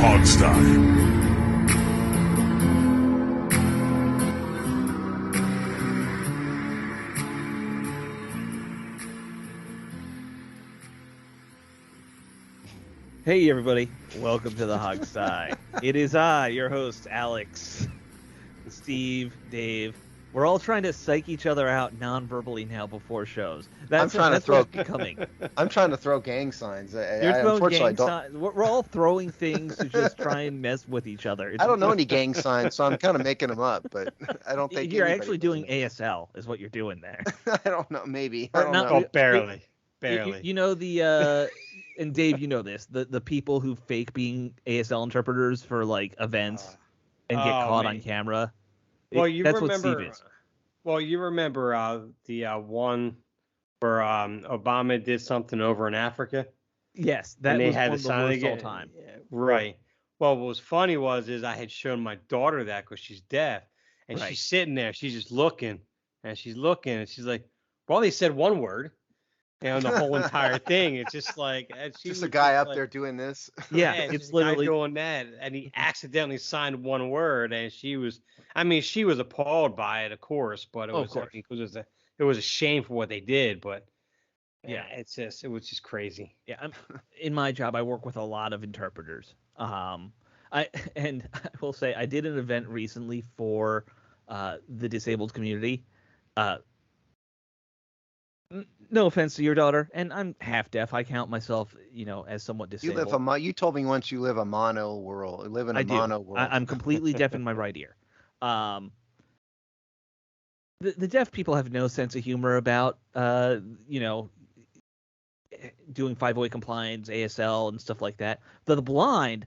Hogstye. Hey everybody, welcome to the Hogstye. It is I, your host, Alex, Steve, Dave. We're all trying to psych each other out non-verbally now before shows. That's what it's becoming. I'm trying to throw gang signs. You're throwing Unfortunately, gang signs. We're all throwing things to just try and mess with each other. I don't know any gang signs, so I'm kind of making them up. But I don't think You're anybody actually does doing know. ASL, is what you're doing there. I don't know. Maybe. Or I don't not- know. Oh, barely. Barely. You know the and Dave, you know this, the people who fake being ASL interpreters for like events and get caught on camera. Well, you That's remember. what Steve is. Well, you remember the one where Obama did something over in Africa. Yes, that and they was had one of the worst all time. Right. Well, what was funny is I had shown my daughter that because she's deaf, and Right. she's sitting there, she's just looking, and she's like, well, they said one word. The whole entire thing. It's just like Just a guy up there doing this. Yeah, it's it's just a guy literally doing that, and he accidentally signed one word, and she was appalled by it, of course, but it Oh, was of course. it was a shame for what they did, but Yeah. it was just crazy. Yeah. In my job, I work with a lot of interpreters. I will say I did an event recently for the disabled community. No offense to your daughter, and I'm half deaf. I count myself, as somewhat disabled. You told me once you live a mono world. Live in a I do. mono world. I'm completely deaf in my right ear. The deaf people have no sense of humor about, doing five-way compliance, ASL, and stuff like that. The blind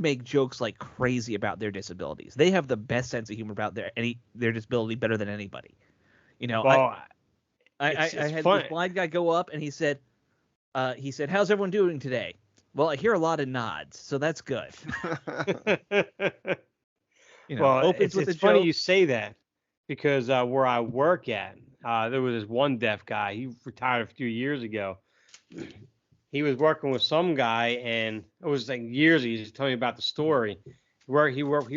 make jokes like crazy about their disabilities. They have the best sense of humor about their disability, better than anybody. Well, I it's had fun. this blind guy go up and he said, "How's everyone doing today?" Well, I hear a lot of nods, so that's good. Well, opens with it's a funny joke. you say that because where I work at, there was this one deaf guy. He retired a few years ago. He was working with some guy, and it was like years ago. He was telling me about the story. He worked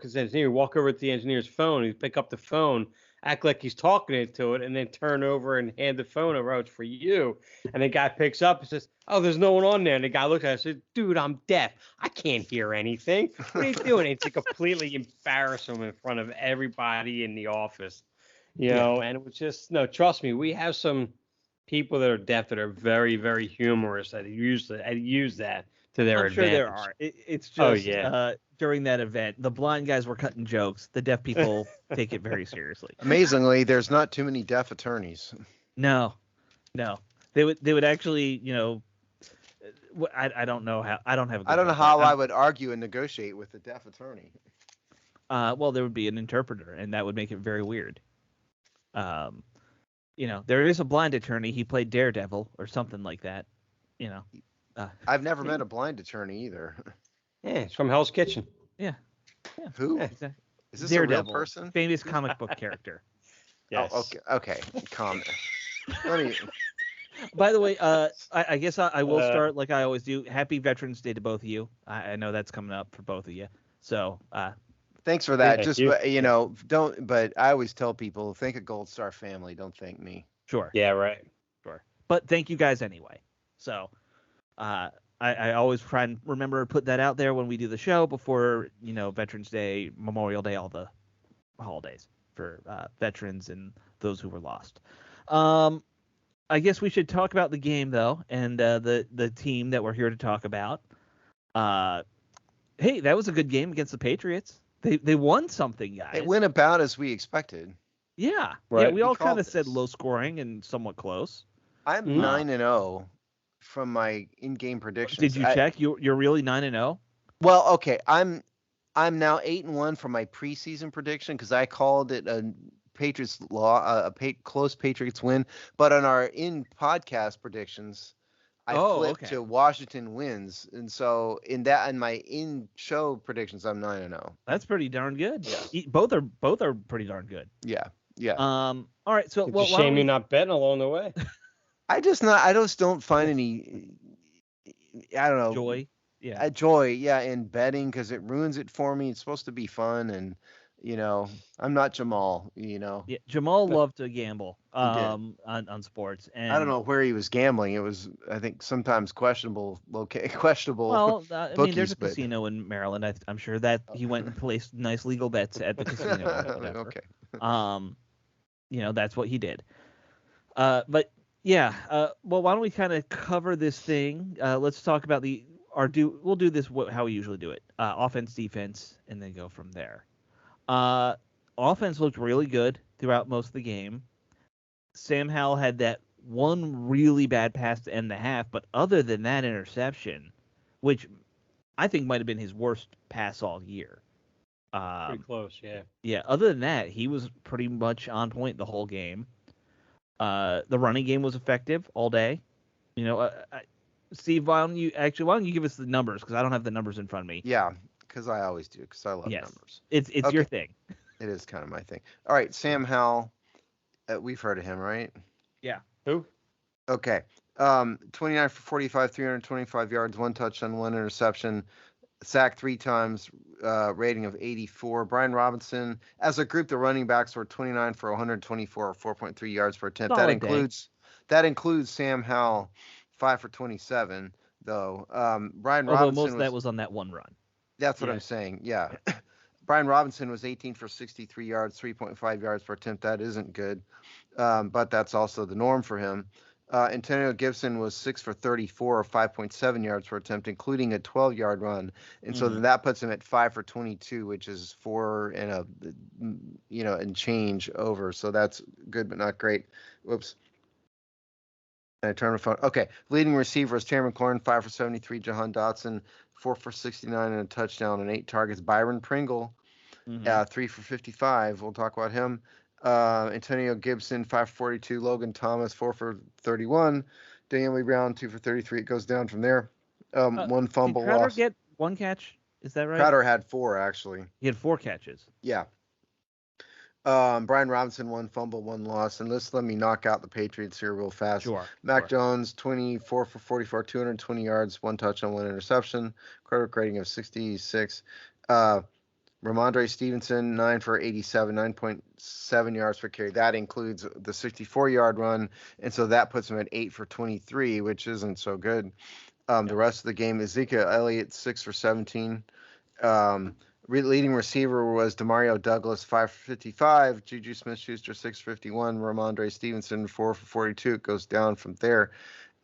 as an engineer. He'd walk over to the engineer's phone. He'd pick up the phone, act like he's talking to it, and then turn over and hand the phone over. Oh, it's for you. And the guy picks up and says, "Oh, there's no one on there." And the guy looks at it and says, "Dude, I'm deaf. I can't hear anything. What are you doing?" And to completely embarrass him in front of everybody in the office, And it was just trust me, we have some people that are deaf that are very, very humorous that use that to their I'm advantage. sure there are. It's just during that event, the blind guys were cutting jokes. The deaf people take it very seriously. Amazingly, there's not too many deaf attorneys. No. They would actually, I don't know how. I don't have. I don't know how I would argue and negotiate with a deaf attorney. Well, there would be an interpreter, and that would make it very weird. There is a blind attorney. He played Daredevil or something like that. I've never met a blind attorney either. Yeah, it's from Hell's Kitchen. Yeah. Who? Yeah. Exactly. Is this Daredevil, a real person? famous comic book character. Yes. Oh, okay. Comment. Let me. By the way, I guess I will start like I always do. Happy Veterans Day to both of you. I know that's coming up for both of you. So, Thanks for that. Thank Just you. don't. But I always tell people, thank a Gold Star family. Don't thank me. sure. Yeah, right. Sure. But thank you guys anyway. So, I always try and remember to put that out there when we do the show before, Veterans Day, Memorial Day, all the holidays for veterans and those who were lost. I guess we should talk about the game though, and the team that we're here to talk about. Hey, that was a good game against the Patriots. They won something, guys. It went about as we expected. Yeah. Right. Yeah, we all called kind of said this. low scoring and somewhat close. I'm 9-0 from my in-game predictions. Did you check? You're really 9-0? Well, okay. I'm now 8-1 from my preseason prediction because I called it a Patriots close Patriots win. But on our in-podcast predictions, I flipped to Washington wins, and so in my in-show predictions, I'm 9-0. That's pretty darn good. Yeah. Both are pretty darn good. Yeah. All right. So It's a shame you're not betting along the way. I just don't find any. I don't know. joy. Yeah. joy, in betting because it ruins it for me. It's supposed to be fun, and I'm not Jamal. Yeah, Jamal loved to gamble He did. on sports, and I don't know where he was gambling. It was, I think, sometimes questionable well, I mean, there's bookies, a but casino in Maryland. I'm sure that he went and placed nice legal bets at the casino or whatever. okay. That's what he did. But yeah, well, why don't we kind of cover this thing? Let's talk about we'll do this how we usually do it. Offense, defense, and then go from there. Offense looked really good throughout most of the game. Sam Howell had that one really bad pass to end the half, but other than that interception, which I think might have been his worst pass all year. Pretty close, yeah. Yeah, other than that, he was pretty much on point the whole game. The running game was effective all day. Steve, why don't you give us the numbers, because I don't have the numbers in front of me. Yeah, because I always do, because I love numbers. It's Okay. your thing. It is kind of my thing. All right, Sam Howell. We've heard of him, right? Yeah. Who? Okay. 29 for 45, 325 yards, 1 touchdown, 1 interception, sacked 3 times, rating of 84. Brian Robinson, as a group, the running backs were 29 for 124, or 4.3 yards per attempt. That includes Sam Howell, 5 for 27, though. Brian Although Robinson most of that was on that one run. That's what I'm saying. Yeah. Brian Robinson was 18 for 63 yards, 3.5 yards per attempt. That isn't good, but that's also the norm for him. Antonio Gibson was 6 for 34, or 5.7 yards per attempt, including a 12-yard run, and so then that puts him at 5 for 22, which is 4 and change over. So that's good, but not great. Whoops. I turned my phone. Okay, leading receiver is Terry McLaurin, 5 for 73. Jahan Dotson, 4 for 69 and a touchdown and 8 targets. Byron Pringle, 3 for 55. We'll talk about him. Antonio Gibson, 5 for 42. Logan Thomas, 4 for 31. Daniel Brown, 2 for 33. It goes down from there. 1 fumble did Crowder loss. get 1 catch? Is that right? Crowder had 4, actually. He had 4 catches. Yeah. Brian Robinson, 1 fumble, 1 loss. And let me knock out the Patriots here real fast. Sure. Mac Jones, 24 for 44, 220 yards, 1 touchdown, 1 interception. Quarterback rating of 66. Ramondre Stevenson, 9 for 87, 9.7 yards per carry. That includes the 64-yard run, and so that puts him at 8 for 23, which isn't so good. The rest of the game, Ezekiel Elliott, 6 for 17. Leading receiver was Demario Douglas, 5 for 55. Juju Smith-Schuster, 6 for 51. Ramondre Stevenson, 4 for 42. It goes down from there.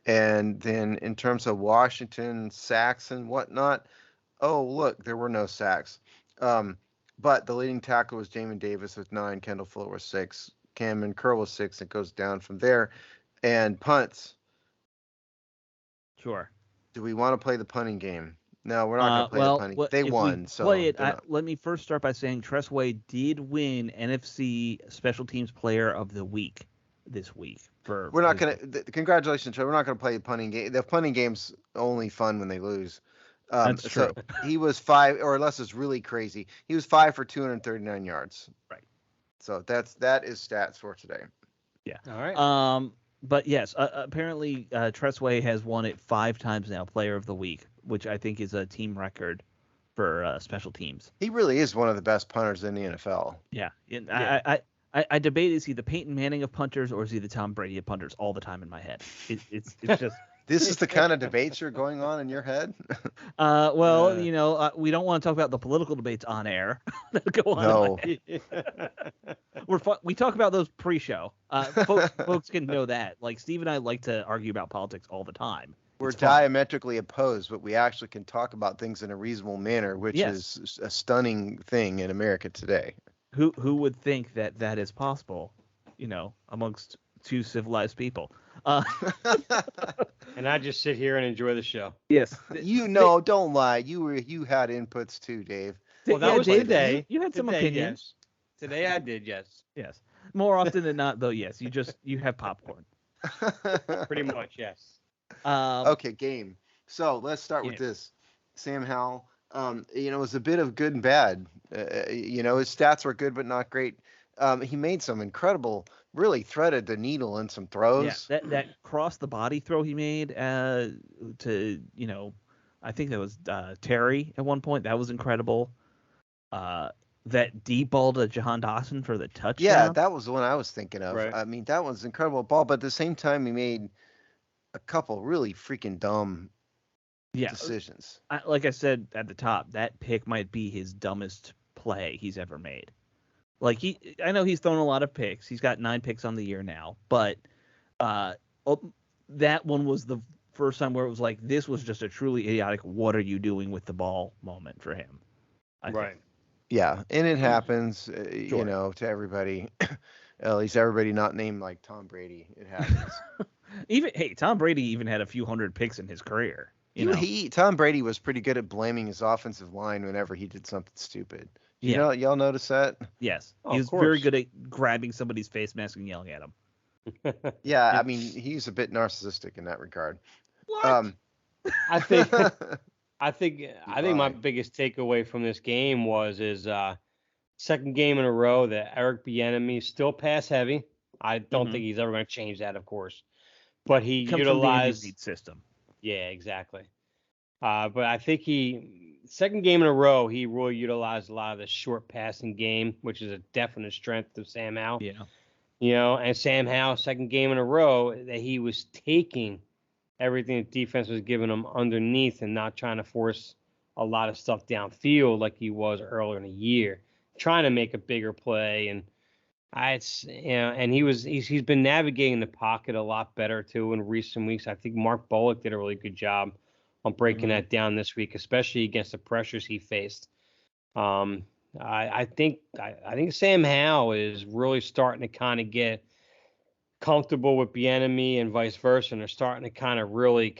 And then in terms of Washington, sacks and whatnot, oh, look, there were no sacks. But the leading tackle was Jamin Davis with 9. Kendall Fuller was 6. Cameron Curl was 6. It goes down from there. And punts. Sure. Do we want to play the punting game? No, we're not going to play the punting. They won. So play it. Let me first start by saying Tressway did win NFC Special Teams Player of the Week this week. We're not going to. Congratulations, Trey. We're not going to play the punting game. The punting game's only fun when they lose. That's true. So he was 5, or unless it's really crazy, he was 5 for 239 yards. Right. So that is stats for today. Yeah. All right. But yes, apparently Tressway has won it 5 times now, Player of the Week, which I think is a team record for special teams. He really is one of the best punters in the NFL. Yeah. I debate, is he the Peyton Manning of punters or is he the Tom Brady of punters all the time in my head? It's just. This is the kind of debates you're going on in your head? We don't want to talk about the political debates on air. Go on. No. We talk about those pre-show. Folks can know that. Like, Steve and I like to argue about politics all the time. We're diametrically opposed, but we actually can talk about things in a reasonable manner, which is a stunning thing in America today. Who would think that is possible, amongst 2 civilized people? And I just sit here and enjoy the show. Yes. Don't lie. You had inputs too, Dave. Well, that was today. You had some opinions. Yes. Today I did, yes. Yes. More often than not, though, yes. You have popcorn. Pretty much, yes. Okay, game. So let's start with this. Sam Howell, it was a bit of good and bad. His stats were good but not great. He made some incredible, really threaded the needle in some throws. Yeah, that cross the body throw he made to I think that was Terry at one point. That was incredible. That deep ball to Jahan Dawson for the touchdown. Yeah, that was the one I was thinking of. Right. I mean, that was an incredible ball, but at the same time, he made a couple really freaking dumb decisions. Like I said at the top, that pick might be his dumbest play he's ever made. Like I know he's thrown a lot of picks. He's got 9 picks on the year now, but that one was the first time where it was like, this was just a truly idiotic, what are you doing with the ball moment for him. I think. Yeah, and it happens, Sure. to everybody. At least everybody not named like Tom Brady. It happens. Tom Brady even had a few hundred picks in his career. Tom Brady was pretty good at blaming his offensive line whenever he did something stupid. Y'all notice that? Yes, Oh, he was very good at grabbing somebody's face mask and yelling at him. Yeah, I mean, he's a bit narcissistic in that regard. What? I think my biggest takeaway from this game was second game in a row that Eric Bieniemy still pass heavy. I don't think he's ever going to change that, of course. But he utilized the system. Yeah, exactly. But I think second game in a row, he really utilized a lot of the short passing game, which is a definite strength of Sam Howell. Yeah. And Sam Howell, second game in a row, that he was taking everything the defense was giving him underneath and not trying to force a lot of stuff downfield like he was earlier in the year, trying to make a bigger play. And and he's been navigating the pocket a lot better too in recent weeks. I think Mark Bullock did a really good job on breaking that down this week, especially against the pressures he faced. I think Sam Howell is really starting to kind of get comfortable with Bieniemy and vice versa, and they're starting to kind of really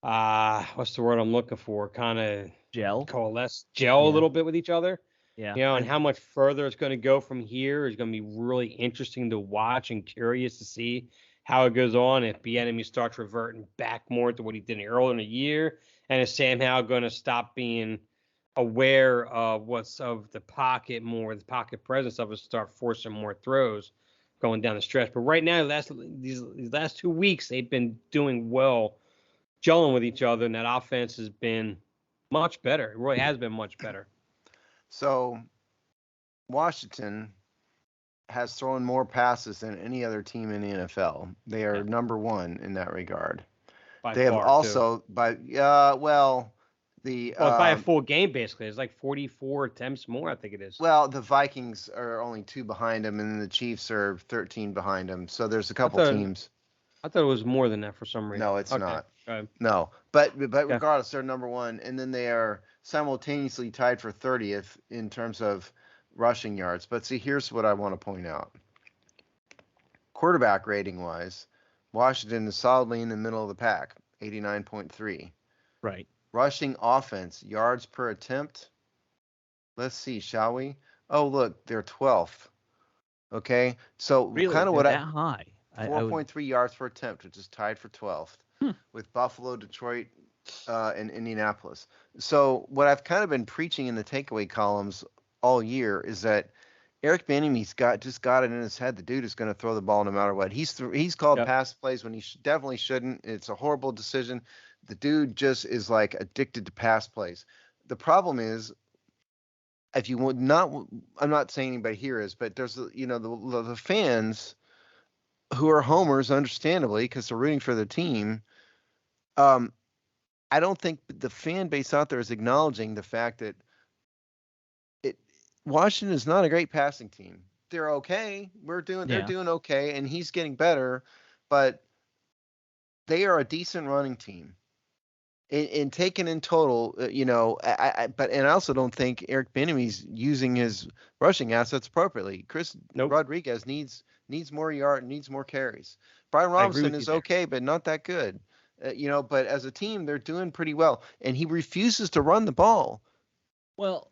what's the word I'm looking for? Kind of coalesce, a little bit with each other. Yeah. And how much further it's going to go from here is going to be really interesting to watch and curious to see how it goes on. If Bieniemy starts reverting back more to what he did earlier in the year, and is Sam Howell going to stop being aware of what's of the pocket more, the pocket presence of it, start forcing more throws going down the stretch. But right now, these last 2 weeks, they've been doing well, gelling with each other, and that offense has been much better. It really has been much better. So, Washington has thrown more passes than any other team in the NFL. They are number one in that regard. They have also by a full game basically. It's like 44 attempts more, I think it is. Well, the Vikings are only 2 behind them, and the Chiefs are 13 behind them. So there's a couple teams. I thought it was more than that for some reason. No, it's not. No, but regardless, they're number one, and then they are simultaneously tied for 30th in terms of rushing yards. But see, here's what I want to point out. Quarterback rating wise, Washington is solidly in the middle of the pack, 89.3. Right. Rushing offense, yards per attempt. Let's see, shall we? Oh, look, they're 12th. Okay, so really, kind of that high. 4.3 yards per attempt, which is tied for 12th with Buffalo, Detroit, and Indianapolis. So what I've kind of been preaching in the takeaway columns all year is that Eric Bieniemy's just got it in his head. The dude is going to throw the ball no matter what. He's called pass plays when he definitely shouldn't. It's a horrible decision. The dude just is like addicted to pass plays. The problem is, if you would not, I'm not saying anybody here is, but there's the fans who are homers, understandably, because they're rooting for the team. I don't think the fan base out there is acknowledging the fact that Washington is not a great passing team. They're okay. They're doing okay, and he's getting better, but they are a decent running team. And taken in total, I also don't think Eric Bieniemy's using his rushing assets appropriately. Rodriguez needs more yards, needs more carries. Brian Robinson is okay, but not that good. But as a team, they're doing pretty well, and he refuses to run the ball. Well,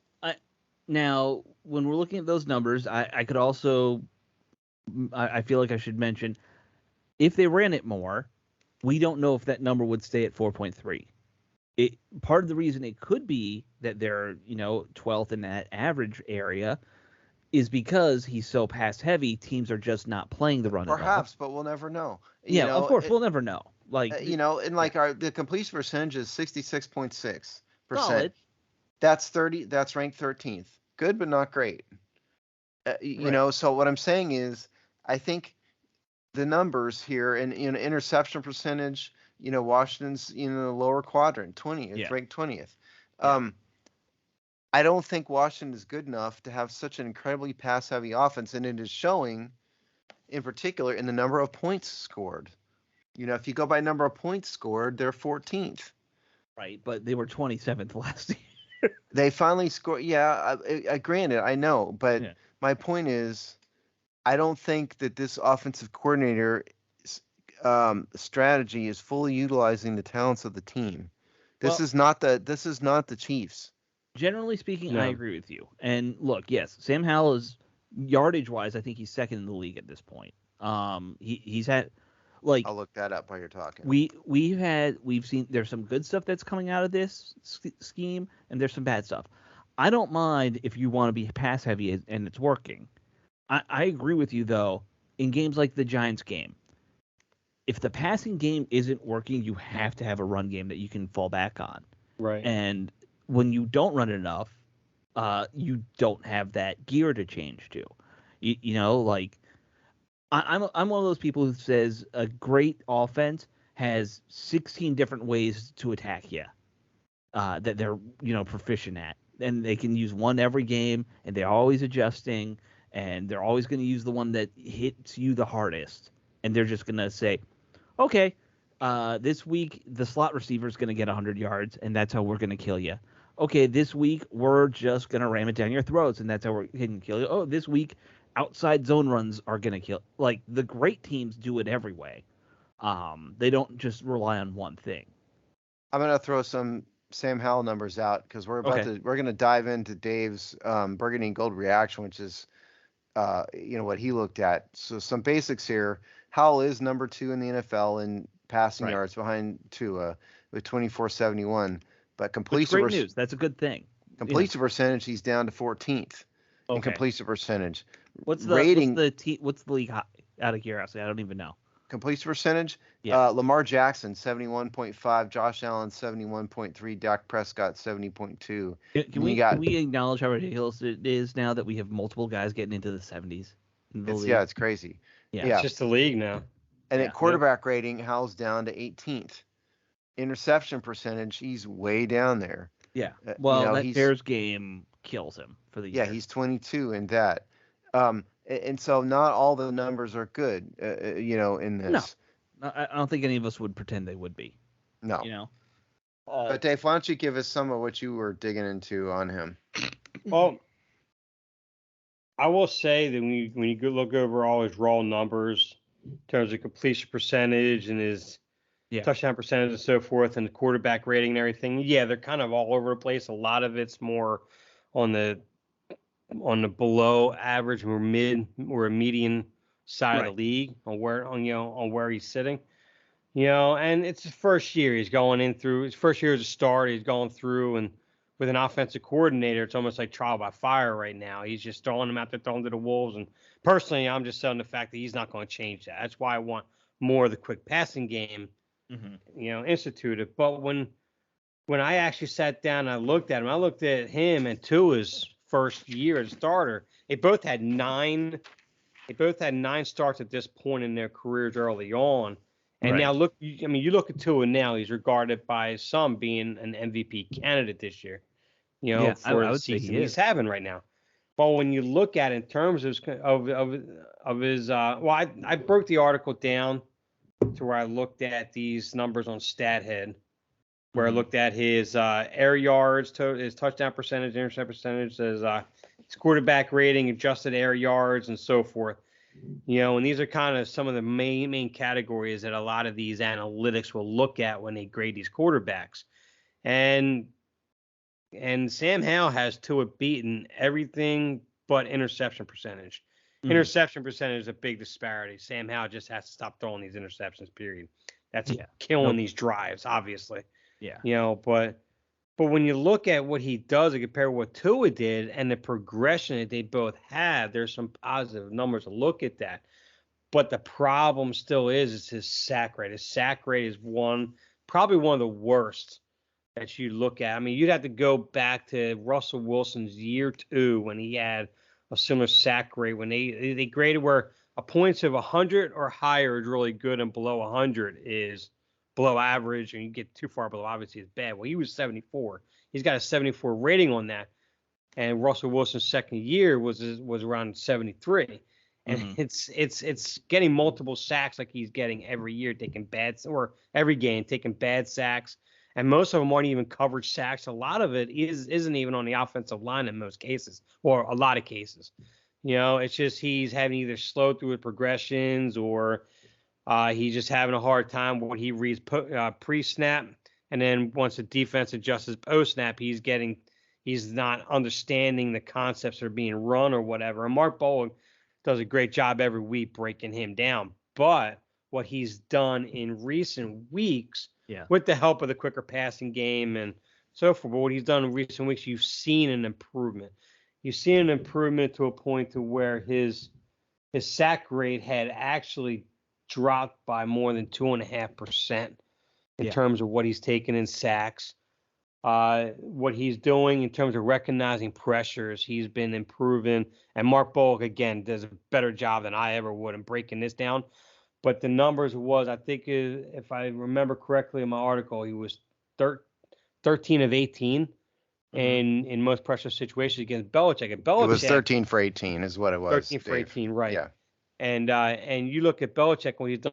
now when we're looking at those numbers, I could also, I feel like I should mention, if they ran it more, we don't know if that number would stay at 4.3. Part of the reason it could be that they're 12th in that average area is because he's so pass heavy. Teams are just not playing the run. Perhaps, but we'll never know. Of course, we'll never know. Like and like the completion percentage is 66.6%. solid. That's ranked 13th. Good, but not great. So what I'm saying is, I think the numbers here and interception percentage, Washington's in the lower quadrant, 20th, Yeah. ranked 20th. Yeah. I don't think Washington is good enough to have such an incredibly pass-heavy offense, and it is showing, in particular, in the number of points scored. If you go by number of points scored, they're 14th. Right, but they were 27th last year. They finally scored. Yeah, granted, I know, but my point is, I don't think that this offensive coordinator strategy is fully utilizing the talents of the team. This is not the Chiefs. Generally speaking, I agree with you. And look, yes, Sam Howell is yardage wise, I think he's second in the league at this point. He's had I'll look that up while you're talking. We've seen there's some good stuff that's coming out of this scheme, and there's some bad stuff. I don't mind if you want to be pass heavy and it's working. I agree with you though. In games like the Giants game, if the passing game isn't working, you have to have a run game that you can fall back on. Right. And when you don't run enough, you don't have that gear to change to. I'm one of those people who says a great offense has 16 different ways to attack you that they're proficient at, and they can use one every game, and they're always adjusting, and they're always going to use the one that hits you the hardest, and they're just going to say, okay, this week the slot receiver is going to get 100 yards, and that's how we're going to kill you. Okay, this week we're just going to ram it down your throats, and that's how we're going to kill you. Oh, this week outside zone runs are going to kill. Like, the great teams do it every way. They don't just rely on one thing. I'm going to throw some Sam Howell numbers out because we're going to dive into Dave's Burgundy and Gold reaction, which is what he looked at. So some basics here. Howell is number 2 in the NFL in passing yards behind Tua with 2471. But completion great news. That's a good thing. Completion percentage, he's down to 14th in completion percentage. What's the rating? What's the league out of curiosity? I don't even know. Completion percentage? Yeah. Lamar Jackson 71.5, Josh Allen 71.3, Dak Prescott 70.2. Can we acknowledge how ridiculous it is now that we have multiple guys getting into the 70s? It's crazy. Yeah, it's just the league now. And at quarterback rating, Howell's down to 18th. Interception percentage, he's way down there. Yeah. Well, that Bears game kills him for the year. Yeah, he's 22 in that. And so not all the numbers are good, in this. No, I don't think any of us would pretend they would be. No. But Dave, why don't you give us some of what you were digging into on him? Well, I will say that when you look over all his raw numbers in terms of completion percentage and his touchdown percentage and so forth, and the quarterback rating and everything, they're kind of all over the place. A lot of it's more on the below average or mid or median side of the league on where he's sitting. And it's his first year. He's going in through his first year as a starter. He's going through, and with an offensive coordinator, it's almost like trial by fire right now. He's just throwing him out there, throwing to the wolves. And personally, I'm just selling the fact that he's not going to change that. That's why I want more of the quick passing game, instituted. But when I actually sat down and I looked at him and Tua's first year as a starter. They both had 9 starts at this point in their careers early on. And now you look at Tua now, he's regarded by some being an MVP candidate this year, for the season he's having right now. But when you look at it in terms of his, I broke the article down to where I looked at these numbers on StatHead, where I looked at his air yards, his touchdown percentage, interception percentage, his quarterback rating, adjusted air yards, and so forth. And these are kind of some of the main categories that a lot of these analytics will look at when they grade these quarterbacks. And Sam Howell has Tua beaten everything but interception percentage. Interception percentage is a big disparity. Sam Howell just has to stop throwing these interceptions, period. That's killing these drives, obviously. Yeah. But when you look at what he does and compare what Tua did and the progression that they both have, there's some positive numbers to look at that. But the problem still is his sack rate. His sack rate is probably one of the worst that you look at. I mean, you'd have to go back to Russell Wilson's year 2 when he had a similar sack rate, when they graded where a points of 100 or higher is really good and below 100 is below average, and you get too far below obviously it's bad. Well, he was 74. He's got a 74 rating on that, and Russell Wilson's second year was around 73. And it's getting multiple sacks like he's getting every year, every game taking bad sacks, and most of them aren't even coverage sacks. A lot of it isn't even on the offensive line in most cases, or a lot of cases. It's just he's having either slow through his progressions, or he's just having a hard time when he reads pre-snap, and then once the defense adjusts his post-snap, he's not understanding the concepts that are being run or whatever. And Mark Bolin does a great job every week breaking him down. But what he's done in recent weeks, with the help of the quicker passing game and so forth, but what he's done in recent weeks, you've seen an improvement. You've seen an improvement to a point to where his sack rate had actually dropped by more than 2.5% in terms of what he's taken in sacks. What he's doing in terms of recognizing pressures, he's been improving. And Mark Bullock, again, does a better job than I ever would in breaking this down. But the numbers was, I think, if I remember correctly in my article, he was 13 of 18 and in most pressure situations against Belichick. And Belichick, it was 13 for 18 is what it was. 13 for 18, right. Yeah. And you look at Belichick when he's done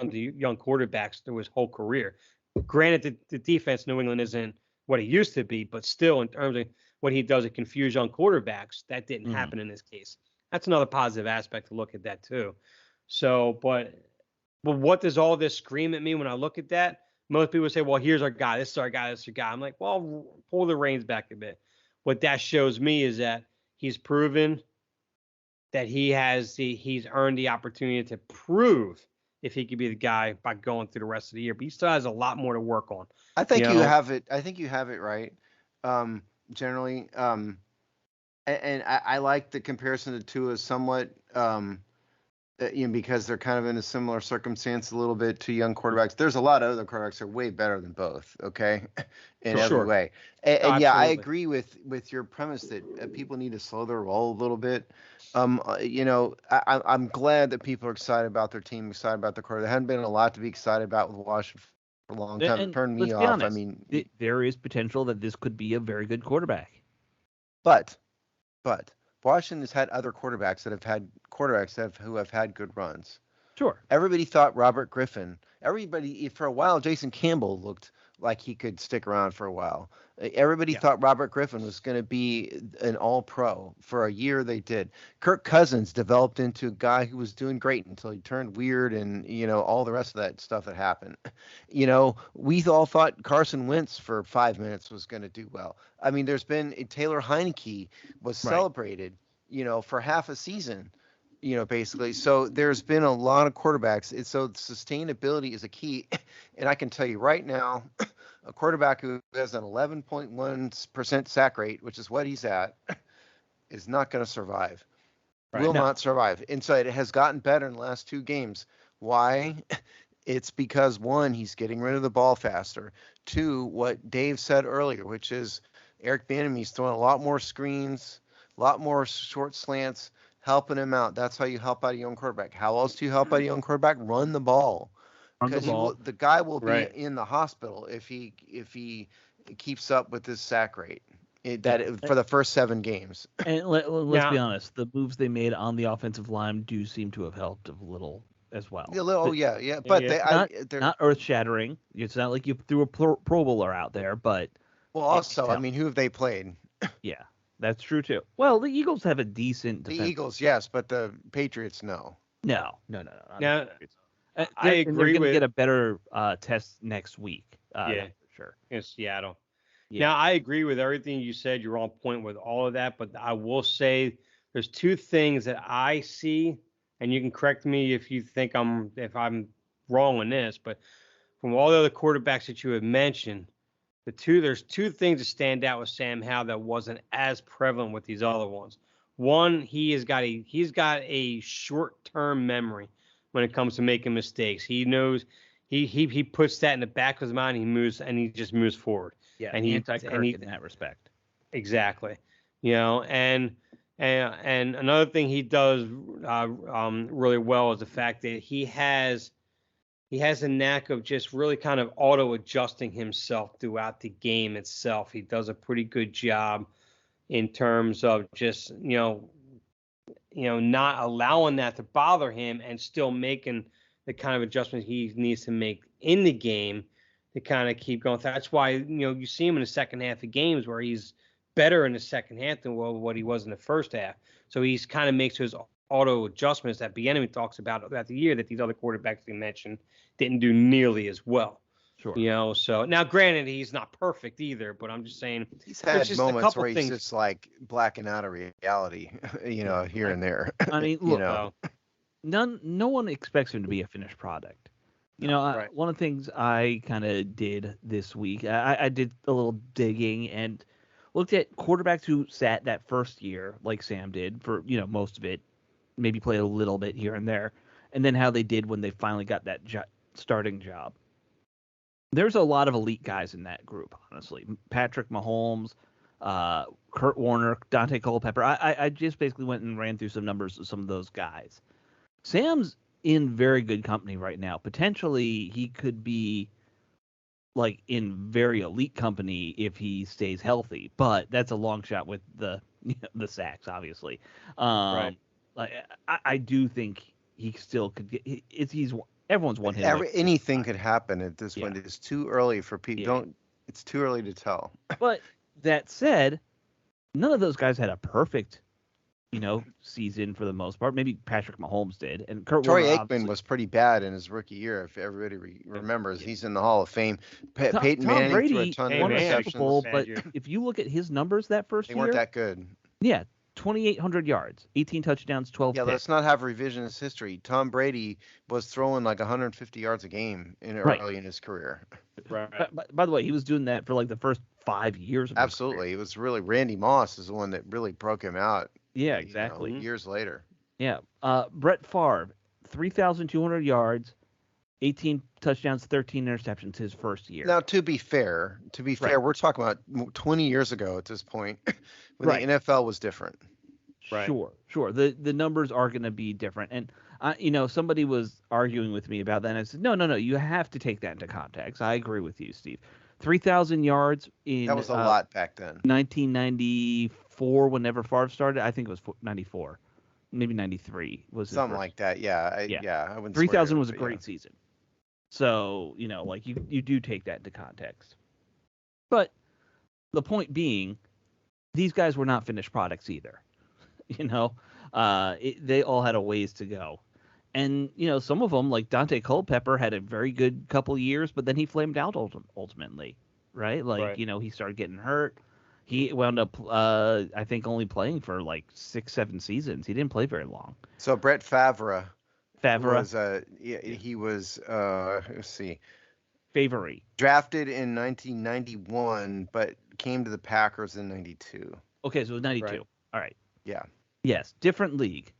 the young quarterbacks through his whole career. Granted, the defense New England isn't what it used to be, but still in terms of what he does to confuse young quarterbacks, that didn't happen in this case. That's another positive aspect to look at that too. So, but what does all this scream at me when I look at that? Most people say, well, here's our guy. This is our guy. This is our guy. I'm like, well, pull the reins back a bit. What that shows me is that he's proven that he's earned the opportunity to prove if he could be the guy by going through the rest of the year. But he still has a lot more to work on. I think you have it. I think you have it right. Generally, and I like the comparison of the two as somewhat, because they're kind of in a similar circumstance a little bit to young quarterbacks. There's a lot of other quarterbacks that are way better than both. Okay, in every way. And yeah, I agree with your premise that people need to slow their roll a little bit. I'm glad that people are excited about their team, excited about the quarterback. There hadn't been a lot to be excited about with Washington for a long time. It turned me off. Honest, I mean, there is potential that this could be a very good quarterback. But Washington has had other quarterbacks who have had good runs. Sure. Everybody thought Robert Griffin. For a while, Jason Campbell looked like he could stick around for a while. Everybody thought Robert Griffin was going to be an all-pro. For a year, they did. Kirk Cousins developed into a guy who was doing great until he turned weird and, all the rest of that stuff that happened. We all thought Carson Wentz for 5 minutes was going to do well. I mean, there's been Taylor Heineke was celebrated, for half a season. Basically. So there's been a lot of quarterbacks. So sustainability is a key. And I can tell you right now, a quarterback who has an 11.1% sack rate, which is what he's at, is not going to survive. Will not survive. And so it has gotten better in the last 2 games. Why? It's because, 1, he's getting rid of the ball faster. 2, what Dave said earlier, which is Eric Bieniemy's throwing a lot more screens, a lot more short slants, helping him out. That's how you help out a young quarterback. How else do you help out a young quarterback? Run the ball. Because the guy will be in the hospital if he keeps up with his sack rate for the first 7 games. And let's be honest, the moves they made on the offensive line do seem to have helped a little as well. But they're not earth-shattering. It's not like you threw a Pro Bowler out there, but also, I mean, who have they played? Yeah. That's true too. Well, the Eagles have a decent defense. The Eagles, yes, but the Patriots, no. No. Now, I agree. They're going to get a better test next week. For sure. In Seattle. Yeah. Now, I agree with everything you said. You're on point with all of that, but I will say there's 2 things that I see, and you can correct me if you think I'm wrong on this, but from all the other quarterbacks that you have mentioned, there's 2 things that stand out with Sam Howell that wasn't as prevalent with these other ones. One, he's got a short-term memory when it comes to making mistakes. He knows he puts that in the back of his mind. He just moves forward. Yeah, and he anti-Kirk in that respect. Exactly. And another thing he does really well is the fact that he has a knack of just really kind of auto adjusting himself throughout the game itself. He does a pretty good job in terms of just not allowing that to bother him and still making the kind of adjustments he needs to make in the game to kind of keep going. That's why you see him in the second half of games where he's better in the second half than what he was in the first half. So he's kind of makes his auto adjustments that Bieniemy talks about the year that these other quarterbacks he mentioned didn't do nearly as well. Sure. So now granted he's not perfect either, but I'm just saying he's had just moments where he's just like blacking out of reality, here and there. I mean, look, no one expects him to be a finished product. Right. One of the things I kind of did this week, I did a little digging and looked at quarterbacks who sat that first year, like Sam did, for most of it, maybe played a little bit here and there, and then how they did when they finally got that starting job. There's a lot of elite guys in that group, honestly. Patrick Mahomes, Kurt Warner, Dante Culpepper. I just basically went and ran through some numbers of some of those guys. Sam's in very good company right now. Potentially, he could be like in very elite company if he stays healthy, but that's a long shot with the sacks, obviously. Right. Like I do think he still could get. He's everyone's one hit. Anything could happen at this point. It's too early for people. It's too early to tell. But that said, none of those guys had a perfect, season for the most part. Maybe Patrick Mahomes did, and Troy Aikman was pretty bad in his rookie year. If everybody remembers, he's in the Hall of Fame. Peyton Manning Brady threw a ton of won a interceptions. Super Bowl, but if you look at his numbers that first year, they weren't that good. Yeah. 2,800 yards, 18 touchdowns, 12 picks. Let's not have revisionist history. Tom Brady was throwing like 150 yards a game early in his career. Right. By the way, he was doing that for like the first 5 years of Absolutely. his career. It was really Randy Moss is the one that really broke him out. Yeah, exactly. Years later. Yeah. Brett Favre, 3,200 yards, 18 touchdowns, 13 interceptions his first year. Now, to be fair, we're talking about 20 years ago at this point when the NFL was different. Right. Sure. The numbers are going to be different. And, somebody was arguing with me about that. And I said, no. You have to take that into context. I agree with you, Steve. 3,000 yards in. That was a lot back then. 1994, whenever Favre started. I think it was 94. Maybe 93 was something like that. Yeah. I wouldn't 3,000 was a great season. So, you do take that into context. But the point being, these guys were not finished products either. They all had a ways to go. And, some of them, like Dante Culpepper, had a very good couple years, but then he flamed out ultimately, right? He started getting hurt. He wound up, I think, only playing for like 6-7 seasons. He didn't play very long. So Brett Favre was, he was, let's see. Favre. Drafted in 1991, but came to the Packers in 92. Okay, so it was 92. Right. All right. Yeah. Yes, different league.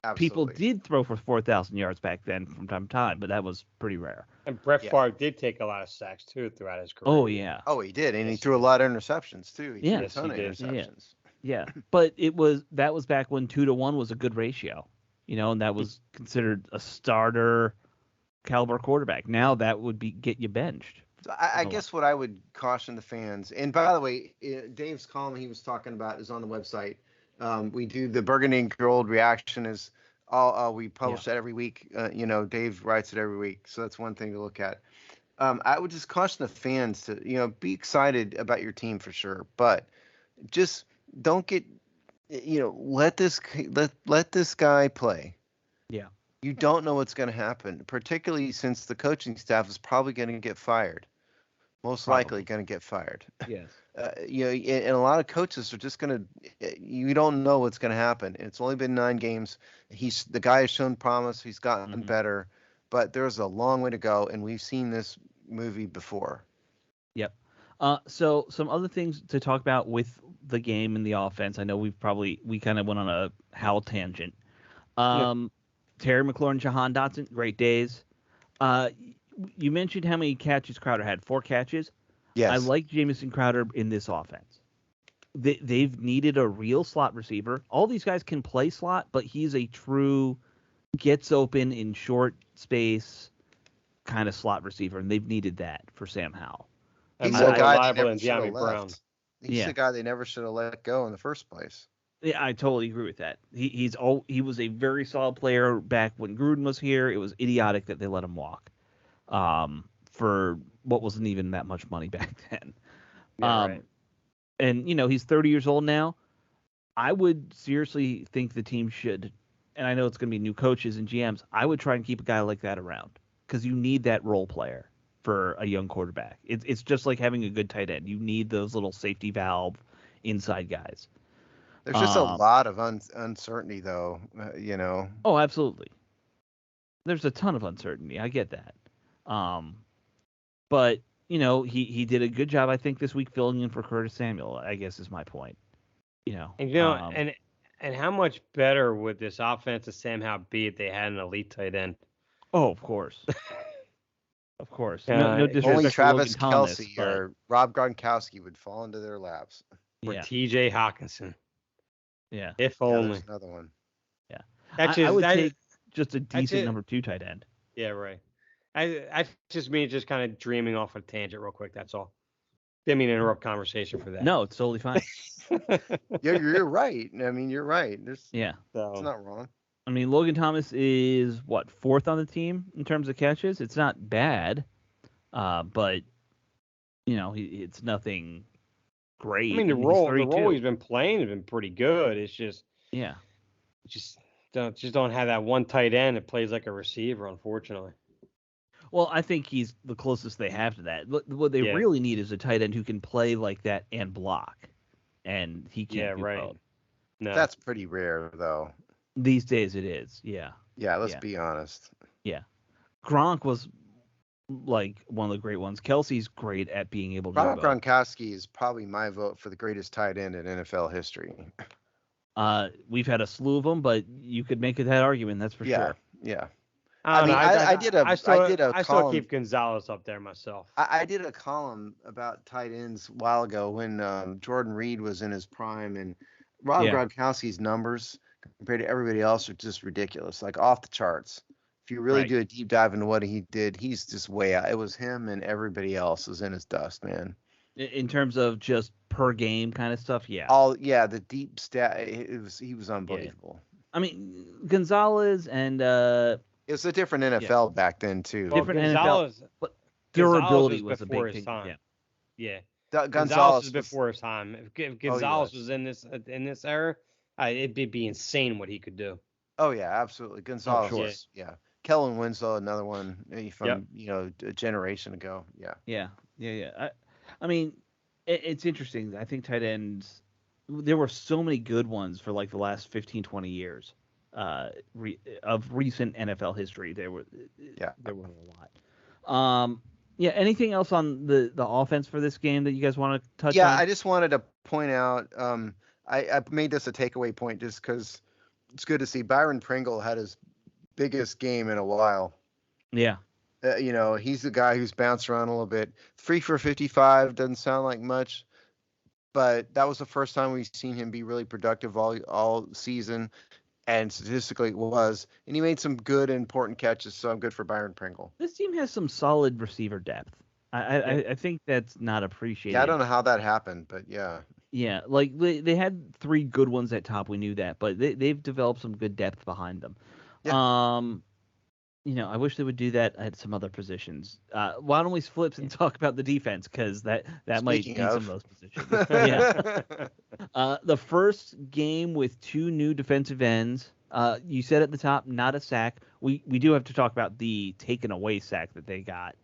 Absolutely. People did throw for 4,000 yards back then from time to time, but that was pretty rare. And Brett Favre did take a lot of sacks too throughout his career. Oh yeah. Oh, he did, and he threw a lot of interceptions too. He threw a ton of did. interceptions. Yeah, but that was back when 2-to-1 was a good ratio, and that was considered a starter caliber quarterback. Now that would get you benched. So I guess what I would caution the fans, and by the way, Dave's column he was talking about is on the website. We do the Burgundy and Gold reaction is all we publish that every week. Dave writes it every week, so that's one thing to look at. I would just caution the fans to be excited about your team for sure, but just don't get let this guy play. Yeah. You don't know what's going to happen, particularly since the coaching staff is probably going to get fired. Most likely going to get fired. Yes. And a lot of coaches are just going to. You don't know what's going to happen. It's only been 9 games. The guy has shown promise. He's gotten better, but there's a long way to go, and we've seen this movie before. Yep. So some other things to talk about with the game and the offense. I know we kind of went on a Howell tangent. Terry McLaurin, Jahan Dotson, great days. You mentioned how many catches Crowder had. 4 catches. Yes. I like Jamison Crowder in this offense. They've needed a real slot receiver. All these guys can play slot, but he's a true gets open in short space kind of slot receiver, and they've needed that for Sam Howell. He's more a guy they reliable never than should have De'Ami Brown. left. He's the guy they never should have let go in the first place. Yeah, I totally agree with that. He was a very solid player back when Gruden was here. It was idiotic that they let him walk, for what wasn't even that much money back then. Yeah, right. And he's 30 years old now. I would seriously think the team should, and I know it's going to be new coaches and GMs. I would try and keep a guy like that around because you need that role player for a young quarterback. It's just like having a good tight end. You need those little safety valve inside guys. There's just a lot of uncertainty, though. Oh, absolutely. There's a ton of uncertainty. I get that. But he did a good job, I think, this week filling in for Curtis Samuel. I guess is my point. And and how much better would this offense of Sam Howell be if they had an elite tight end? Oh, of course. Of course. No disrespect Only to Travis Logan Thomas, Kelce but- or Rob Gronkowski would fall into their laps. Or yeah, T.J. Hawkinson, if if Yeah, only. there's another one. Actually, I would that- take just a That's decent it. number 2 tight end. Yeah, right. I just mean just kind of dreaming off a tangent real quick. That's all. Didn't mean to interrupt conversation for that. No, it's totally fine. Yeah, you're right. I mean, you're right. It's Yeah. not wrong. I mean, Logan Thomas is what, 4th on the team in terms of catches. It's not bad, but it's nothing great. I mean, the and he's role 32. he's been playing has been pretty good. It's just don't have that one tight end that plays like a receiver, unfortunately. Well, I think he's the closest they have to that. What they really need is a tight end who can play like that and block, and he can't do both. No, That's pretty rare, though. These days it is. Yeah. Yeah, let's be honest. Yeah. Gronk was like one of the great ones. Kelsey's great at being able to Rob do both. Gronkowski is probably my vote for the greatest tight end in NFL history. We've had a slew of them, but you could make that argument. That's for sure. Yeah. I I still keep Gonzalez up there myself. I did a column about tight ends a while ago when Jordan Reed was in his prime, and Rob Gronkowski's numbers compared to everybody else are just ridiculous, like off the charts. If you really do a deep dive into what he did, he's just way out. It was him and everybody else was in his dust, man. In terms of just per game kind of stuff, yeah. The deep stat. He was unbelievable. Yeah. I mean, Gonzalez and it was a different NFL back then too. Well, different Gonzalez, NFL, but durability Gonzalez was a before big his thing. time. Yeah. Gonzalez was before his time. If Gonzalez was in this era, it'd be insane what he could do. Oh yeah, absolutely. Gonzalez was Kellen Winslow, another one from a generation ago. Yeah. I mean, it's interesting. I think tight ends. There were so many good ones for like the last 15, 20 years of recent NFL history. There were a lot. Anything else on the offense for this game that you guys want to touch on? Yeah, I just wanted to point out. I made this a takeaway point just because it's good to see Byron Pringle had his biggest game in a while. Yeah. He's the guy who's bounced around a little bit. 3 for 55 doesn't sound like much, but that was the first time we've seen him be really productive all season, and statistically it was. And he made some good and important catches, so I'm good for Byron Pringle. This team has some solid receiver depth. I think that's not appreciated. Yeah, I don't know how that happened, but yeah. Yeah, like they had 3 good ones at top. We knew that, but they've developed some good depth behind them. Yeah. I wish they would do that at some other positions. Why don't we flip and talk about the defense? Because that might be some of those positions. Yeah. The first game with 2 new defensive ends. You said at the top, not a sack. We do have to talk about the taken away sack that they got.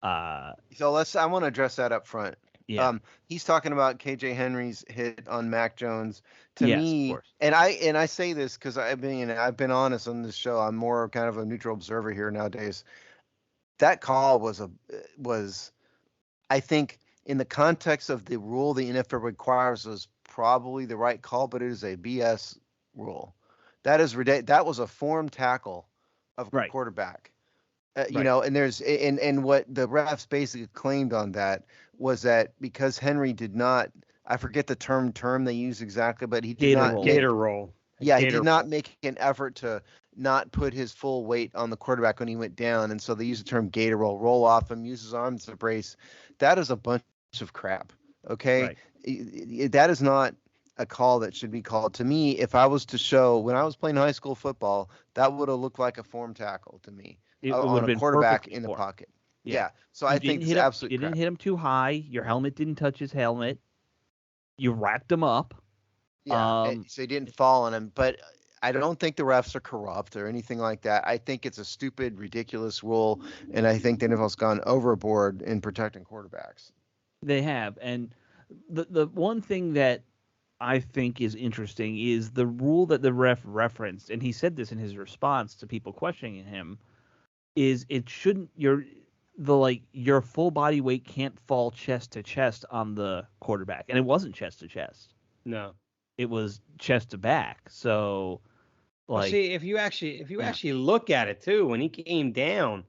So I want to address that up front. Yeah. He's talking about KJ Henry's hit on Mac Jones. To me, of course. and I say this because I've been honest on this show. I'm more kind of a neutral observer here nowadays. That call was I think in the context of the rule the NFL requires was probably the right call, but it is a BS rule. That is ridiculous. That was a form tackle of a Right. quarterback. You Right. know, and there's and what the refs basically claimed on that was that because Henry did not, I forget the term they use exactly, but he did Gator not roll. make, Gator roll. yeah, he Gator did not roll. make an effort to not put his full weight on the quarterback when he went down, and so they use the term gator roll off him, use his arms as a brace. That is a bunch of crap. Okay, Right. that is not a call that should be called. To me, if I was to show when I was playing high school football, that would have looked like a form tackle to me It would on have a been quarterback perfectly in the formed. pocket. Yeah. Yeah, so I think it's absolute You didn't crap. hit him too high. Your helmet didn't touch his helmet. You wrapped him up. Yeah, Um, so he didn't fall on him, but I don't think the refs are corrupt or anything like that. I think it's a stupid, ridiculous rule, and I think the NFL's gone overboard in protecting quarterbacks. they have, and the one thing that I think is interesting is the rule that the ref referenced, and he said this in his response to people questioning him, is it shouldn't your full body weight can't fall chest to chest on the quarterback, and it wasn't chest to chest. No. It was chest to back. So Well, like see, if you actually look at it too, when he came down,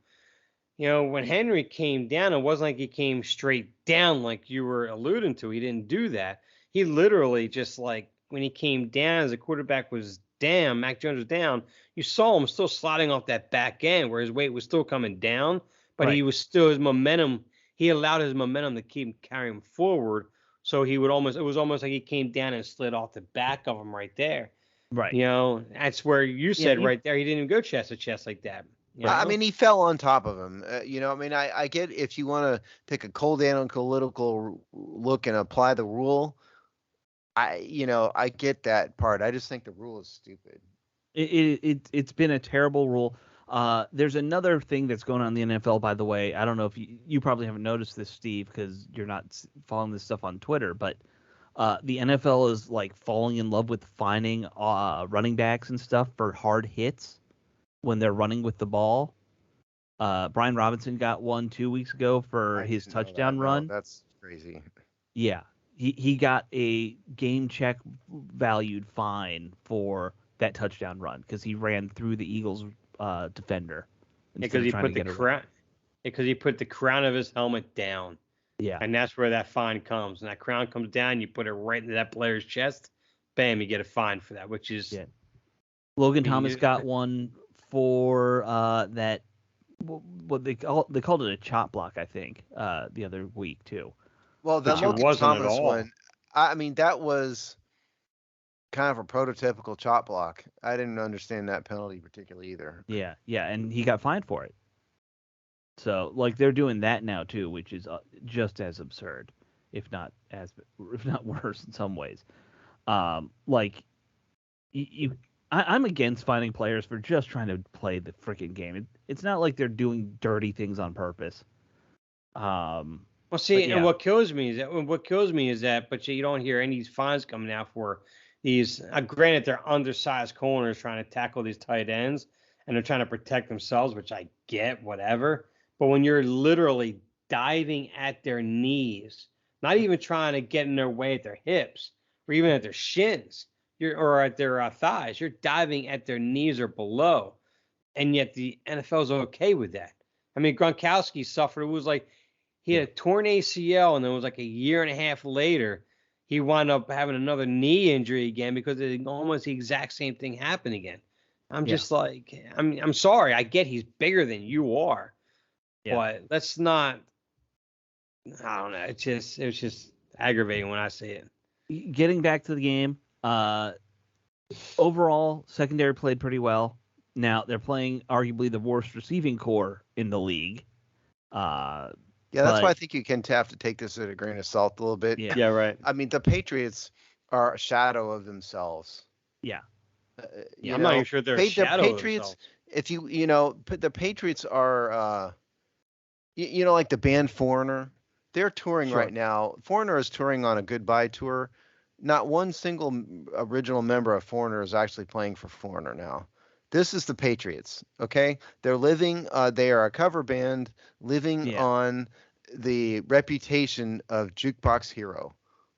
when Henry came down, it wasn't like he came straight down like you were alluding to. He didn't do that. He literally just like when he came down as the quarterback was down, Mac Jones was down, you saw him still sliding off that back end where his weight was still coming down, but he right. was still his momentum. He allowed his momentum to keep carrying him forward. So it was almost like he came down and slid off the back of him right there. Right. That's where you Yeah, said right there, he didn't even go chest to chest like that. I mean, he fell on top of him. I mean, I get if you want to take a cold analytical look and apply the rule. I get that part. I just think the rule is stupid. It's been a terrible rule. There's another thing that's going on in the NFL, by the way. I don't know if you probably haven't noticed this, Steve, because you're not following this stuff on Twitter, but the NFL is like falling in love with fining running backs and stuff for hard hits when they're running with the ball. Brian Robinson got one 2 weeks ago for his touchdown run. No, that's crazy. Yeah, he got a game check valued fine for that touchdown run because he ran through the Eagles defender. Because he put the crown. Because he put the crown of his helmet down. Yeah, and that's where that fine comes. And that crown comes down, you put it right into that player's chest. Bam, you get a fine for that, which is. Yeah. Logan Thomas got one for that. What they called it a chop block, I think, the other week too. Well, the Logan Thomas one, I mean, that was kind of a prototypical chop block. I didn't understand that penalty particularly either. Yeah, and he got fined for it. So, like, they're doing that now too, which is just as absurd, if not worse in some ways. Like, I'm against fining players for just trying to play the freaking game. It's not like they're doing dirty things on purpose. Well, see, yeah. And what kills me is that, but you don't hear any fines coming out for these. Granted, they're undersized corners trying to tackle these tight ends, and they're trying to protect themselves, which I get, whatever. But when you're literally diving at their knees, not even trying to get in their way at their hips or even at their shins, or at their thighs, you're diving at their knees or below, and yet the NFL is okay with that. I mean, Gronkowski suffered. It was like. He had a torn ACL, and then it was like a year and a half later, he wound up having another knee injury again because almost the exact same thing happened again. I'm just like, I'm sorry. I get he's bigger than you are, but let's not. I don't know. It was just aggravating when I see it. Getting back to the game, overall secondary played pretty well. Now they're playing arguably the worst receiving core in the league. Yeah, that's why I think you can have to take this at a grain of salt a little bit. Yeah, right. I mean, the Patriots are a shadow of themselves. Yeah. I'm not even sure they're a shadow of themselves. If the Patriots are, like the band Foreigner, they're touring right now. Foreigner is touring on a goodbye tour. Not one single original member of Foreigner is actually playing for Foreigner now. This is the Patriots, okay? They're living. They are a cover band living on the reputation of jukebox hero.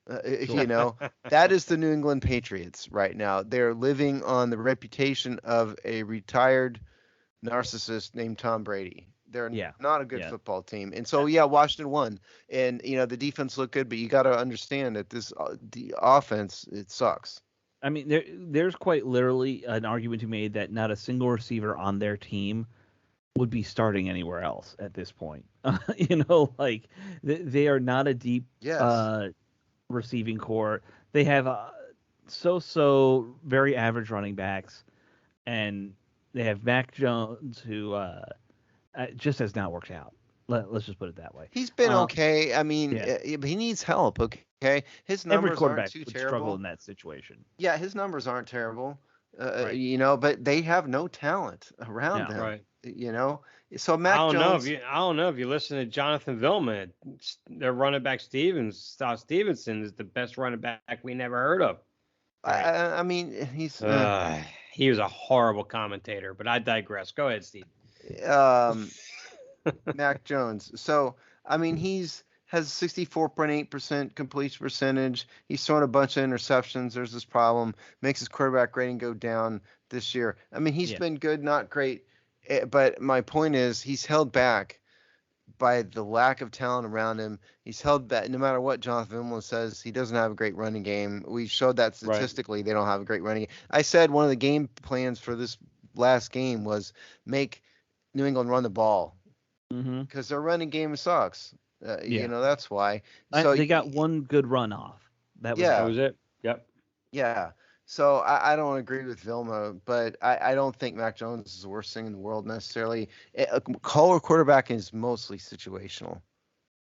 Sure. You know, that is the New England Patriots right now. They're living on the reputation of a retired narcissist named Tom Brady. They're Yeah. not a good Yeah. football team. And so, yeah, Washington won. And, you know, the defense looked good, but you got to understand that the offense, it sucks. I mean, there's quite literally an argument to be made that not a single receiver on their team would be starting anywhere else at this point. Like they are not a deep Yes. receiving core. They have so very average running backs, and they have Mac Jones, who just has not worked out. Let's just put it that way. He's been Um, okay. I mean, yeah, he needs help, okay? His every numbers aren't quarterback too would struggle terrible. in that situation. Yeah, his numbers aren't terrible. Right. You know, but they have no talent around No. them. Right. You know, so I Mac don't know if Jones. I don't know if you listen to Jonathan Vilma. Their running back Stevenson is the best running back we never heard of. I mean, he's He was a horrible commentator, but I digress. Go ahead, Steve. Mac Jones. So I mean, has 64.8% completion percentage. He's thrown a bunch of interceptions. There's this problem. Makes his quarterback rating go down this year. I mean, he's been good, not great. But my point is, he's held back by the lack of talent around him. He's held back no matter what Jonathan Vilma says. He doesn't have a great running game. We showed that statistically. Right. They don't have a great running game. I said one of the game plans for this last game was make New England run the ball because their running game sucks. You know, that's why. So they got one good run off. That was it. Yep. Yeah. So I don't agree with Vilma, but I don't think Mac Jones is the worst thing in the world necessarily. A caller quarterback is mostly situational.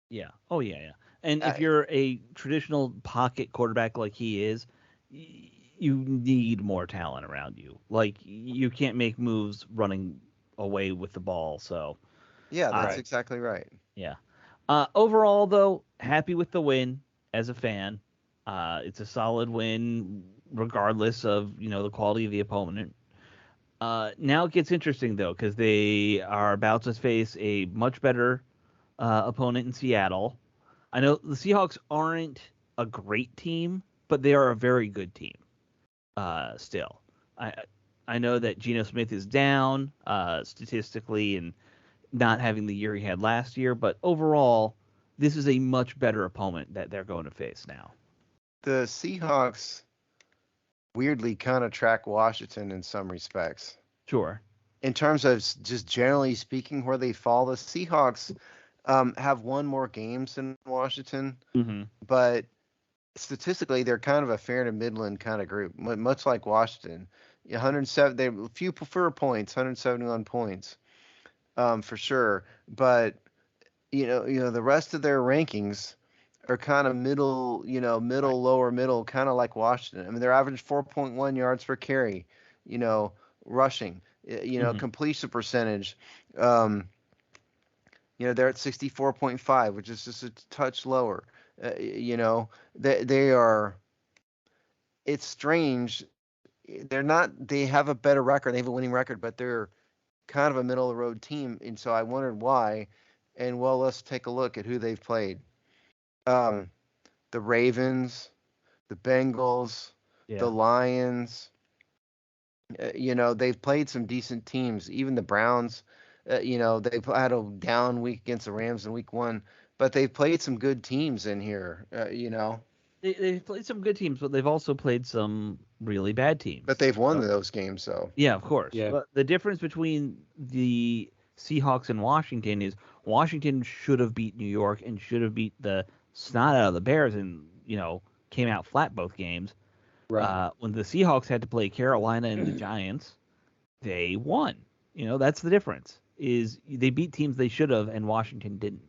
Yeah. Oh, yeah. And if you're a traditional pocket quarterback like he is, you need more talent around you. Like, you can't make moves running away with the ball. So. Yeah, that's exactly right. Yeah. Overall, though, happy with the win as a fan. It's a solid win, regardless of the quality of the opponent. Now it gets interesting though, because they are about to face a much better opponent in Seattle. I know the Seahawks aren't a great team, but they are a very good team. Still, I know that Geno Smith is down statistically and not having the year he had last year, but overall, this is a much better opponent that they're going to face now. The Seahawks weirdly kind of track Washington in some respects. Sure. In terms of just generally speaking, where they fall, the Seahawks have won more games than Washington, but statistically, they're kind of a fair to Midland kind of group, much like Washington. 107, they few prefer points, 171 points. For sure, but you know the rest of their rankings are kind of middle, lower middle, kind of like Washington. I mean, they're average 4.1 yards per carry, rushing, completion percentage. They're at 64.5, which is just a touch lower. They are. It's strange. They're not. They have a better record. They have a winning record, but they're kind of a middle of the road team, and so I wondered why. And well, let's take a look at who they've played. The Ravens, the Bengals, the Lions. They've played some decent teams. Even the Browns. They've had a down week against the Rams in week 1, but they've played some good teams in here. They've played some good teams, but they've also played some really bad teams. But they've won those games, so. Yeah, of course. Yeah. But the difference between the Seahawks and Washington is Washington should have beat New York and should have beat the snot out of the Bears and, came out flat both games. Right. When the Seahawks had to play Carolina and the Giants, they won. That's the difference. Is they beat teams they should have and Washington didn't.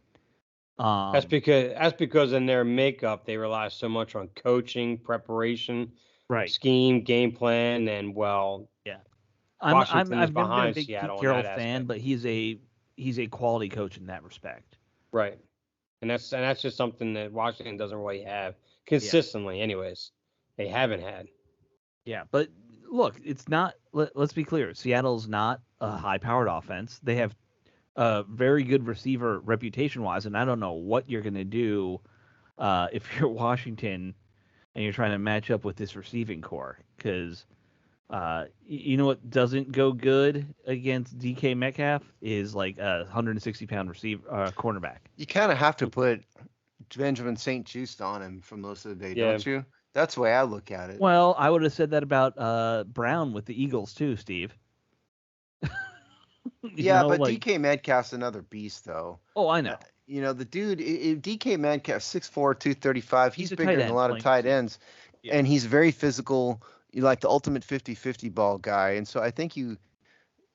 That's because in their makeup they rely so much on coaching, preparation, scheme, game plan, and I've never been behind a big Seattle Pete Carroll fan, but he's a quality coach in that respect. Right, and that's just something that Washington doesn't really have consistently. Anyways, they haven't had. Yeah, but look, it's not. Let's be clear. Seattle's not a high-powered offense. They have a very good receiver reputation-wise, and I don't know what you're going to do if you're Washington and you're trying to match up with this receiving core, because you know what doesn't go good against DK Metcalf is like a 160-pound cornerback. You kind of have to put Benjamin St-Juste on him for most of the day, Yeah. don't you? That's the way I look at it. Well, I would have said that about Brown with the Eagles too, Steve. Yeah, but DK Metcalf's another beast, though. Oh, I know. The dude, DK Metcalf, 6'4", 235, he's bigger than a lot of tight ends, and he's very physical, like the ultimate 50-50 ball guy. And so I think you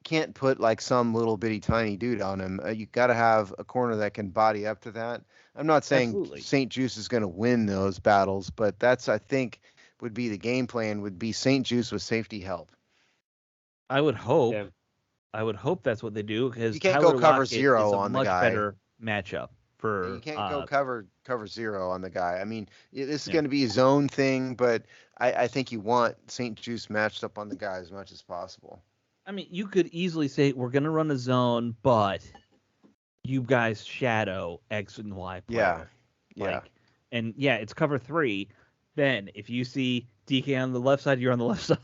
can't put like some little bitty tiny dude on him. You got to have a corner that can body up to that. I'm not saying St-Juste is going to win those battles, but that's, I think, would be the game plan, would be St-Juste with safety help. I would hope. Yeah. I would hope that's what they do, because you can't Tyler go cover Lockett zero is a on the much guy. Better matchup for. You can't go cover zero on the guy. I mean, this is going to be a zone thing, but I think you want St-Juste matched up on the guy as much as possible. I mean, you could easily say we're going to run a zone, but you guys shadow X and Y player. Yeah. And it's cover 3. Then if you see DK on the left side, you're on the left side.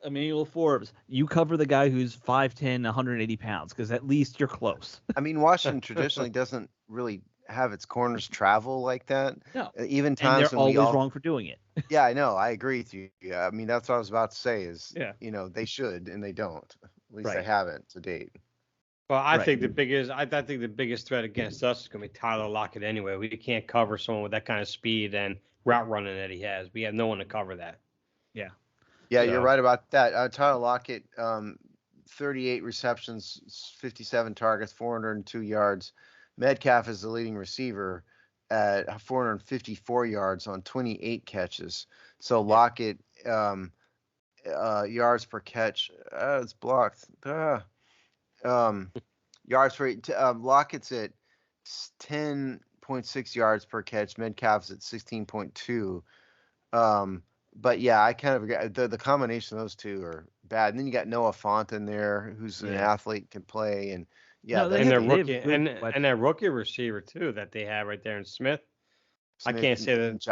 Emmanuel Forbes, you cover the guy who's 5'10", 180 pounds, because at least you're close. I mean, Washington traditionally doesn't really have its corners travel like that. No. Even times and they're always wrong for doing it. Yeah, I know. I agree with you. Yeah, I mean, that's what I was about to say is, they should, and they don't. At least they haven't to date. Well, I think the biggest threat against us is going to be Tyler Lockett anyway. We can't cover someone with that kind of speed and route running that he has. We have no one to cover that. Yeah. Yeah, you're right about that. Tyler Lockett, 38 receptions, 57 targets, 402 yards. Metcalf is the leading receiver at 454 yards on 28 catches. So Lockett, yards per catch, it's blocked. Yards per Lockett's at 10.6 yards per catch. Metcalf's at 16.2. But yeah, I kind of agree. The combination of those two are bad. And then you got Noah Fant in there, who's an athlete, can play, and their rookie receiver too that they have right there in Smith. I can't say that.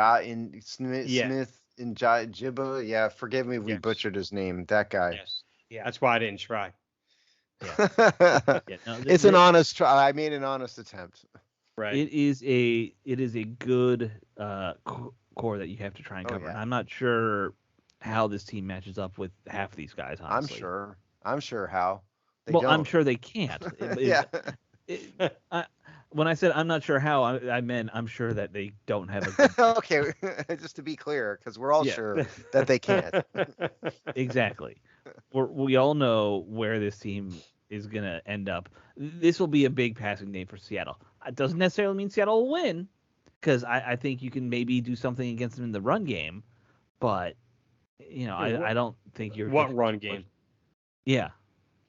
Smith and Jibba. Yeah, forgive me if we butchered his name. That guy. Yes. Yeah, that's why I didn't try. Yeah. It's an honest try. I made an honest attempt. Right. It is a good core that you have to try and cover. I'm not sure how this team matches up with half these guys, honestly. I'm sure how. I'm sure they can't. When I said I'm not sure how, I meant I'm sure that they don't have a good Okay, just to be clear, because we're all sure that they can't. Exactly. We all know where this team is going to end up. This will be a big passing game for Seattle. It doesn't necessarily mean Seattle will win, because I think you can maybe do something against them in the run game, but I don't think you're. What run game? Yeah,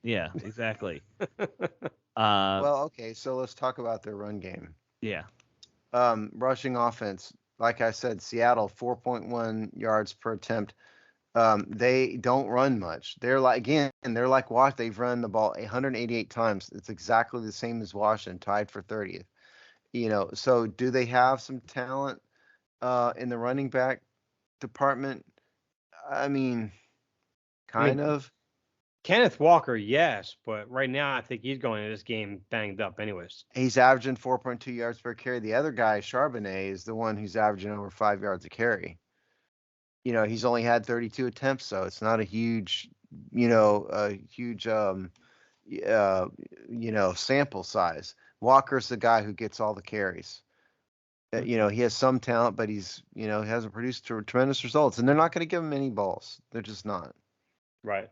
exactly. Well, okay, so let's talk about their run game. Yeah. Rushing offense, like I said, Seattle 4.1 yards per attempt. They don't run much. They're like Washington. They've run the ball 188 times. It's exactly the same as Washington, tied for 30th. So do they have some talent in the running back department? I mean, kind of. Kenneth Walker, yes, but right now I think he's going into this game banged up anyways. He's averaging 4.2 yards per carry. The other guy, Charbonnet, is the one who's averaging over 5 yards a carry. He's only had 32 attempts, so it's not a huge sample size. Walker's the guy who gets all the carries. He has some talent, but he's, hasn't produced tremendous results, and they're not going to give him any balls. They're just not. Right.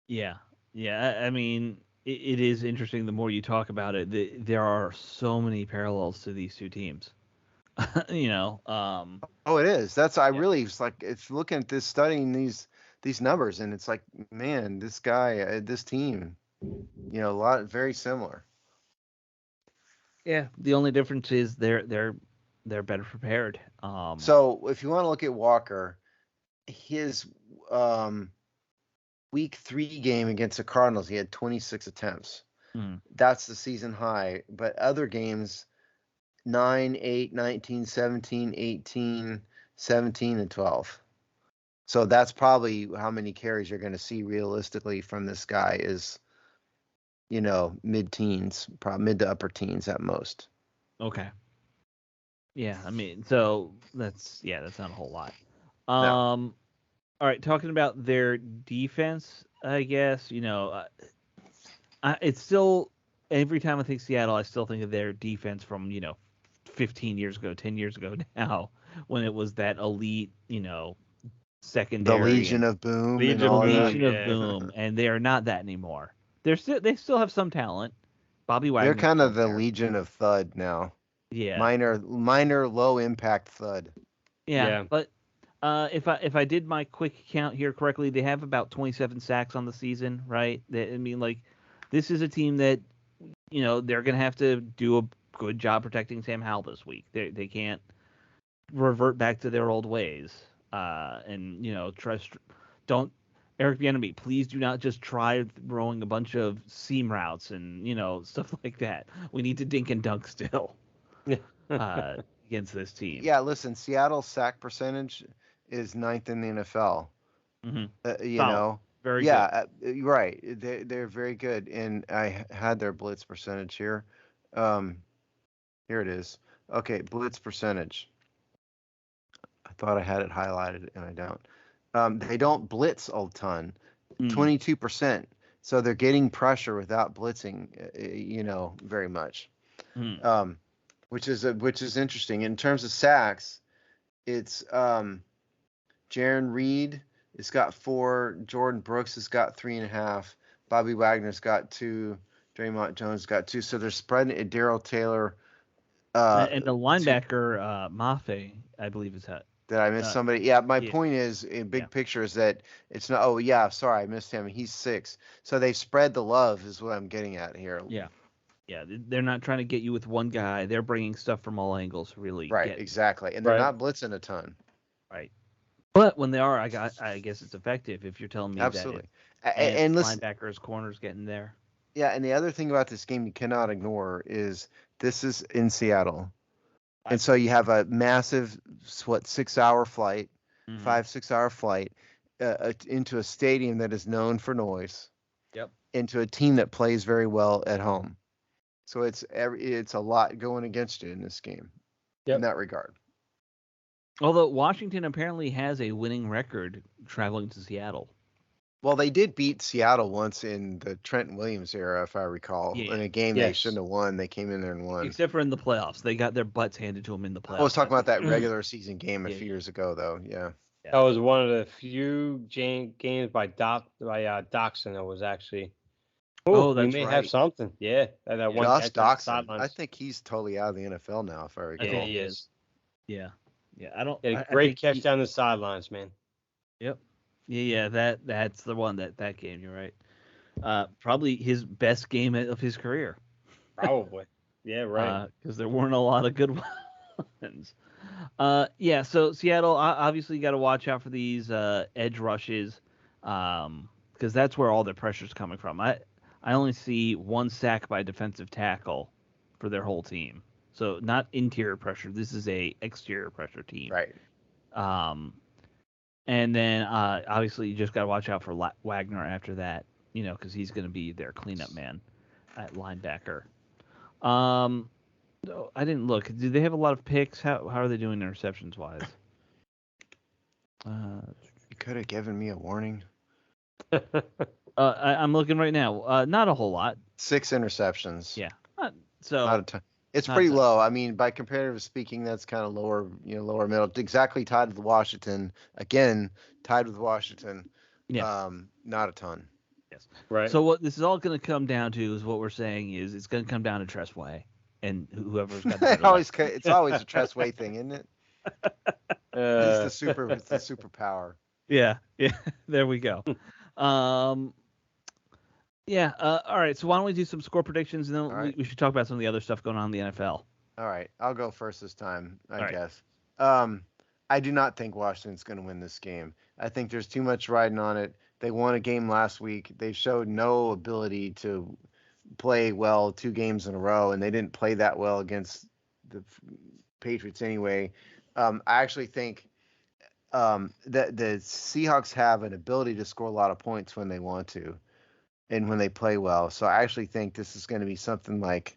Yeah. I mean, it is interesting. The more you talk about it, there are so many parallels to these two teams. Oh, it is. Really, it's like, it's looking at this, studying these numbers, and it's like, man, this guy, this team, a lot very similar. Yeah, the only difference is they're better prepared. So if you want to look at Walker, his week 3 game against the Cardinals, he had 26 attempts. Mm. That's the season high. But other games, 9, 8, 19, 17, 18, 17, and 12. So that's probably how many carries you're going to see realistically from this guy is, mid-teens, probably mid to upper teens at most. Okay. Yeah, I mean, so that's not a whole lot. No. All right, talking about their defense, I guess, it's still every time I think Seattle, I still think of their defense from, 15 years ago, 10 years ago now, when it was that elite, secondary. The Legion of Boom. Legion The and all of that. Legion yeah. of Boom, and they are not that anymore. They still have some talent. Bobby Wagner. They're kind of the Legion of Thud now. Yeah. Minor, low impact thud. Yeah. But if I did my quick count here correctly, they have about 27 sacks on the season, right? This is a team that, they're gonna have to do a good job protecting Sam Howell this week. They can't revert back to their old ways. And don't Eric Bieniemy, please do not just try throwing a bunch of seam routes and stuff like that. We need to dink and dunk still against this team. Yeah, listen, Seattle's sack percentage is 9th in the NFL. Mm-hmm. Very good. Right. They're very good, and I had their blitz percentage here. Here it is. Okay, blitz percentage. I thought I had it highlighted, and I don't. They don't blitz a ton, 22%. So they're getting pressure without blitzing, very much. Which is interesting. In terms of sacks, it's Jaron Reed has got 4, Jordan Brooks has got 3.5, Bobby Wagner's got 2, Draymond Jones got 2. So they're spreading it. Darrell Taylor. And the linebacker, Mafe, I believe is that. Did I miss somebody? Yeah, my point is, in big picture, is that it's not. Oh yeah, sorry, I missed him. He's 6. So they've spread the love, is what I'm getting at here. Yeah. Yeah, they're not trying to get you with one guy. They're bringing stuff from all angles, really. Right, exactly. And they're not blitzing a ton. Right. But when they are, I guess it's effective if you're telling me absolutely. that. And listen, linebackers, corners getting there. Yeah, and the other thing about this game you cannot ignore is this is in Seattle. And so you have a massive, 6-hour flight, 5-6-hour flight into a stadium that is known for noise. Yep. Into a team that plays very well at home. So it's a lot going against you in this game. In that regard. Although Washington apparently has a winning record traveling to Seattle. Well, they did beat Seattle once in the Trent Williams era, if I recall. In a game they shouldn't have won. They came in there and won. Except for in the playoffs. They got their butts handed to them in the playoffs. I was talking about that regular season game a few years ago, though. Yeah. That was one of the few games by Doxson that was actually. Oh, that's right. He may right. have something. Yeah. That one Josh Doxson. I think he's totally out of the NFL now, if I recall. Yeah, he is. Yeah. Yeah. Great catch down the sidelines, man. Yep. Yeah, that's the one that game. You're right. Probably his best game of his career. Probably. Yeah, right. Because there weren't a lot of good ones. So Seattle obviously got to watch out for these edge rushes, because that's where all their pressure's coming from. I only see 1 sack by defensive tackle for their whole team. So not interior pressure. This is a exterior pressure team. Right. And then obviously you just got to watch out for Wagner after that, because he's going to be their cleanup man at linebacker. I didn't look. Do they have a lot of picks? How are they doing interceptions wise? You could have given me a warning. I'm looking right now. Not a whole lot. 6 interceptions. Yeah. Not a ton. It's pretty low. I mean, by comparative speaking, that's kind of lower middle. Exactly tied with Washington. Again, tied with Washington. Yeah. Not a ton. Yes. Right. So what this is all going to come down to is what we're saying is it's going to come down to Tress Way and whoever's got the it's always a Tress Way thing, isn't it? It's the superpower. Yeah. There we go. All right. So why don't we do some score predictions, and then we should talk about some of the other stuff going on in the NFL. All right. I'll go first this time, I guess. I do not think Washington's going to win this game. I think there's too much riding on it. They won a game last week. They showed no ability to play well 2 games in a row, and they didn't play that well against the Patriots anyway. I actually think that the Seahawks have an ability to score a lot of points when they want to and when they play well. So I actually think this is going to be something like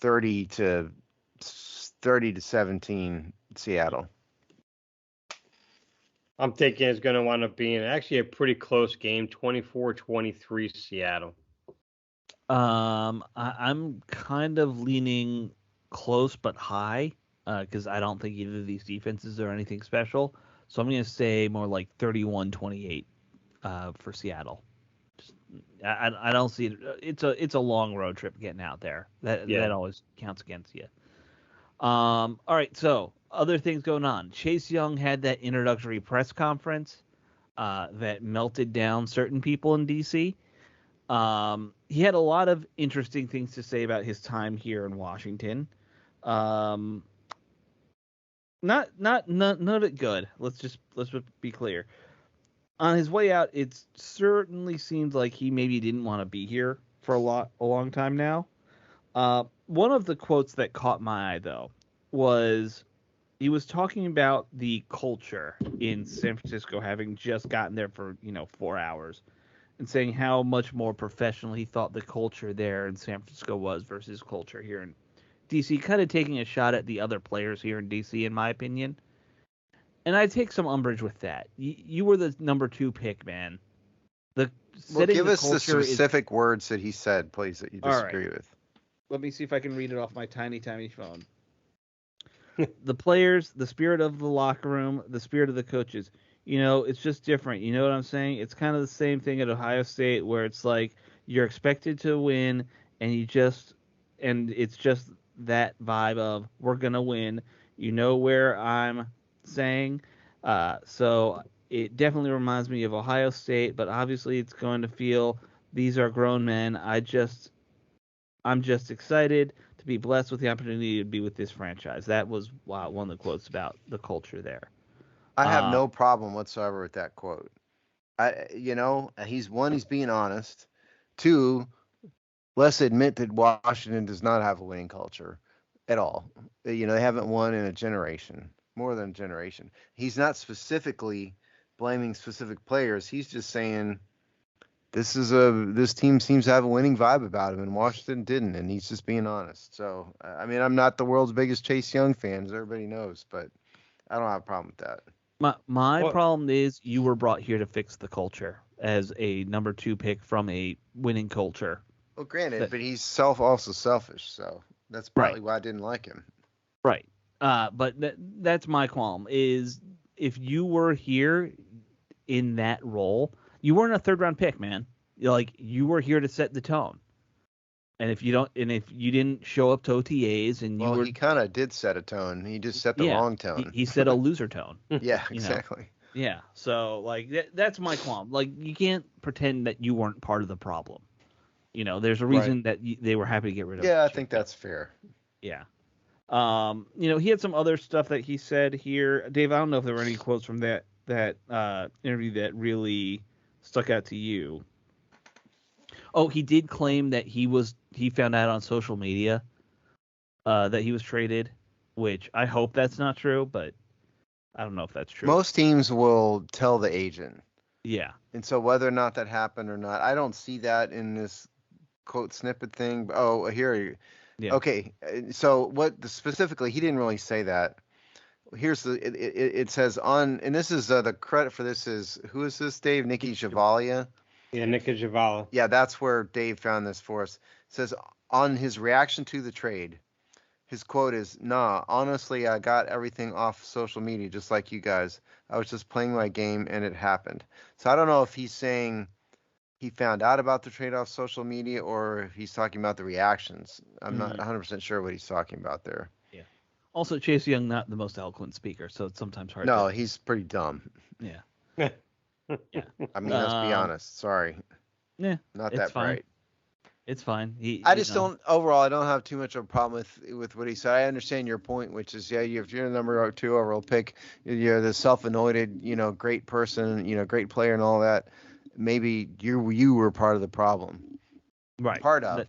30 to 17 Seattle. I'm thinking it's going to wind up being actually a pretty close game, 24-23 Seattle. I'm kind of leaning close but high because I don't think either of these defenses are anything special. So I'm going to say more like 31-28 for Seattle. I don't see it. It's a long road trip getting out there. That always counts against you. All right, so other things going on. Chase Young had that introductory press conference that melted down certain people in DC. He had a lot of interesting things to say about his time here in Washington. Not it good. Let's be clear. On his way out, it certainly seems like he maybe didn't want to be here for a long time now. One of the quotes that caught my eye though was he was talking about the culture in San Francisco, having just gotten there for 4 hours, and saying how much more professional he thought the culture there in San Francisco was versus culture here in DC, kind of taking a shot at the other players here in DC, in my opinion. And I take some umbrage with that. You were the number 2 pick, man. Give us the specific words that he said, please, that you disagree with. Let me see if I can read it off my tiny, tiny phone. The players, the spirit of the locker room, the spirit of the coaches. It's just different. You know what I'm saying? It's kind of the same thing at Ohio State where it's like you're expected to win and it's just that vibe of we're going to win. You know where I'm saying? So it definitely reminds me of Ohio State, but obviously it's going to feel these are grown men. I'm just excited to be blessed with the opportunity to be with this franchise. That was one of the quotes about the culture there. I have no problem whatsoever with that quote. He's being honest. 2, let's admit that Washington does not have a winning culture at all. They haven't won in a generation, more than a generation. He's not specifically blaming specific players. He's just saying this team seems to have a winning vibe about him, and Washington didn't, and he's just being honest. So, I'm not the world's biggest Chase Young fan, as everybody knows, but I don't have a problem with that. My problem is you were brought here to fix the culture as a number 2 pick from a winning culture. Well, granted, but he's also selfish, so that's partly why I didn't like him. Right. But that's my qualm is if you were here in that role, you weren't a 3rd round pick, man. You were here to set the tone. And if you didn't show up to OTAs he kind of did set a tone. He just set the wrong tone. He set a loser tone. Yeah, exactly. Yeah. So that's my qualm. You can't pretend that you weren't part of the problem. There's a reason that they were happy to get rid of. Yeah, I think that's fair. Yeah. He had some other stuff that he said here. Dave, I don't know if there were any quotes from that interview that really stuck out to you. Oh, he did claim that he found out on social media that he was traded, which I hope that's not true, but I don't know if that's true. Most teams will tell the agent. Yeah. And so whether or not that happened or not, I don't see that in this quote snippet thing. Oh, here. Yeah. Okay. So specifically, he didn't really say that. Here's it says on, and this is the credit for this is, who is this, Dave? Nikki Javalia. Yeah, Nikki Javala. Yeah, that's where Dave found this for us. It says on his reaction to the trade, his quote is, "Nah, honestly, I got everything off social media just like you guys. I was just playing my game and it happened." So I don't know if he's saying he found out about the trade off social media or if he's talking about the reactions. I'm not 100% sure what he's talking about there. Yeah. Also, Chase Young, not the most eloquent speaker, so it's sometimes hard. No, he's pretty dumb. Yeah. Yeah. Let's be honest. Sorry. Yeah. Not that fine. bright. It's fine. I just don't overall. I don't have too much of a problem with what he said. I understand your point, which is if you're the number 2 overall pick, you're the self-anointed, great person, great player and all that. Maybe you were part of the problem, right?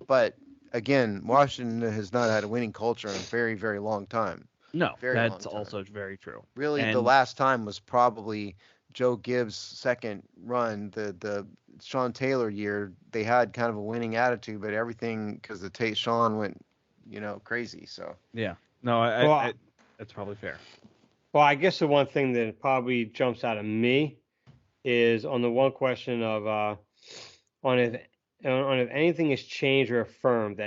But again, Washington has not had a winning culture in a very, very long time. No, that's also very true. Really, the last time was probably Joe Gibbs' second run, the Sean Taylor year. They had kind of a winning attitude, but everything because the Sean went, crazy. So yeah, no, that's probably fair. Well, I guess the one thing that probably jumps out at me is on the one question of on if anything has changed or affirmed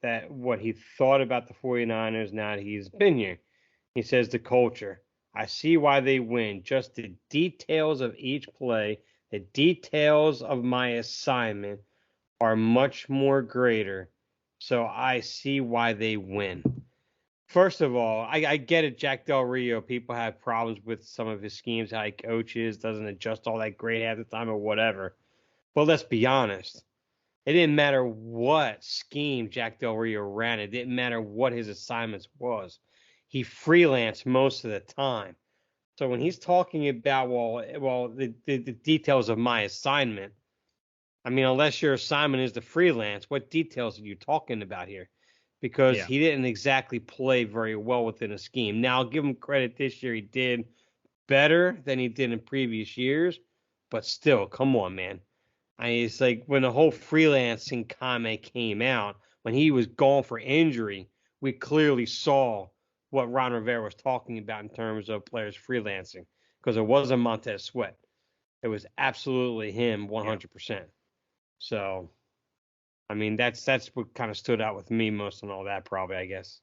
that what he thought about the 49ers now that he's been here. He says the culture. I see why they win. Just the details of each play, the details of my assignment are much more greater. So I see why they win. First of all, I get it, Jack Del Rio. People have problems with some of his schemes, how he coaches, doesn't adjust all that great half the time or whatever. But let's be honest. It didn't matter what scheme Jack Del Rio ran. It didn't matter what his assignments was. He freelanced most of the time. So when he's talking about, the details of my assignment, I mean, unless your assignment is the freelance, what details are you talking about here? Because he didn't exactly play very well within a scheme. Now, I'll give him credit this year. He did better than he did in previous years. But still, come on, man. It's like when the whole freelancing comment came out, when he was gone for injury, we clearly saw what Ron Rivera was talking about in terms of players freelancing, because it wasn't Montez Sweat. It was absolutely him 100%. Yeah. So, I mean, that's what kind of stood out with me most on all that, probably, I guess.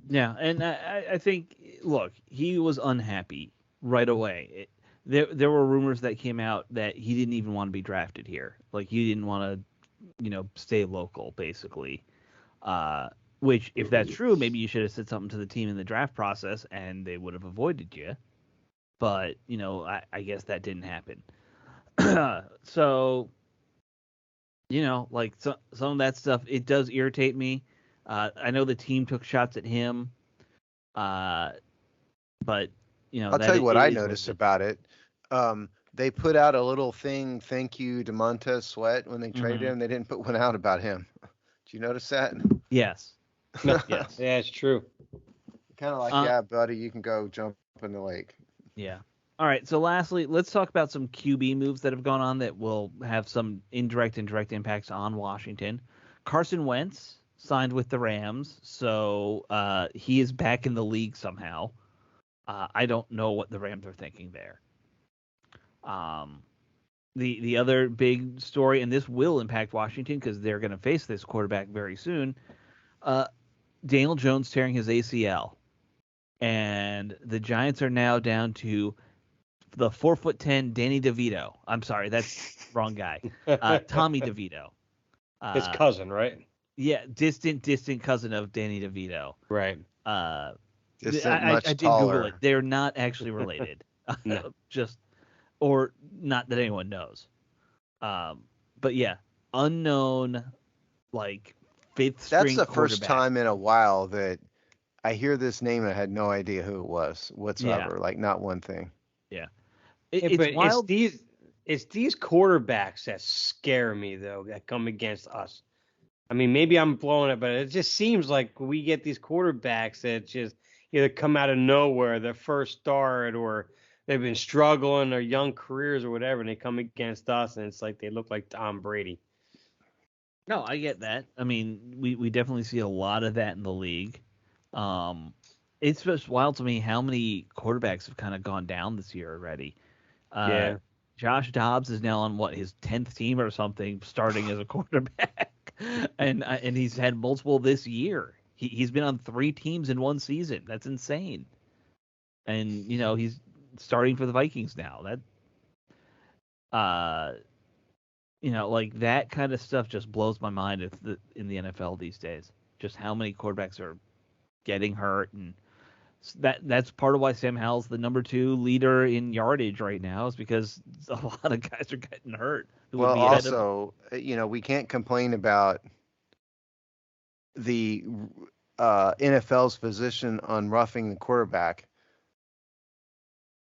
Yeah, and I think, look, he was unhappy right away. There were rumors that came out that he didn't even want to be drafted here. Like, he didn't want to, stay local, basically. Which, if that's true, maybe you should have said something to the team in the draft process, and they would have avoided you. But, I guess that didn't happen. So, like some of that stuff, it does irritate me. I know the team took shots at him. But, I'll tell you what I noticed about it. They put out a little thing, thank you to Montez Sweat when they traded him. They didn't put one out about him. Did you notice that? Yes. Yes. Yeah, it's true. Kind of like, yeah, buddy, you can go jump in the lake. Yeah. All right. So lastly, let's talk about some QB moves that have gone on that will have some indirect and direct impacts on Washington. Carson Wentz signed with the Rams, so he is back in the league somehow. I don't know what the Rams are thinking there. The other big story, and this will impact Washington because they're going to face this quarterback very soon. Daniel Jones tearing his ACL, and the Giants are now down to the 4'10" Danny DeVito. I'm sorry, that's wrong guy. Tommy DeVito. His cousin, right? Yeah, distant cousin of Danny DeVito. Right. Much I did taller. Google it. They're not actually related. No. Or not that anyone knows. But yeah, unknown, like fifth string. That's the first time in a while that I hear this name and I had no idea who it was whatsoever. Yeah. Like not one thing. Yeah. It's wild. It's these quarterbacks that scare me though, that come against us. I mean, maybe I'm blowing it, but it just seems like we get these quarterbacks that just either come out of nowhere, their first start, or they've been struggling their young careers or whatever, and they come against us, and it's like they look like Tom Brady. No, I get that. I mean, we definitely see a lot of that in the league. It's just wild to me how many quarterbacks have kind of gone down this year already. Yeah. Josh Dobbs is now on his 10th team or something, starting as a quarterback, and he's had multiple this year. He's been on 3 teams in one season. That's insane. And he's starting for the Vikings now. That like that kind of stuff just blows my mind in the NFL these days. Just how many quarterbacks are getting hurt and That's part of why Sam Howell's the number 2 leader in yardage right now, is because a lot of guys are getting hurt. Well, also, we can't complain about the NFL's position on roughing the quarterback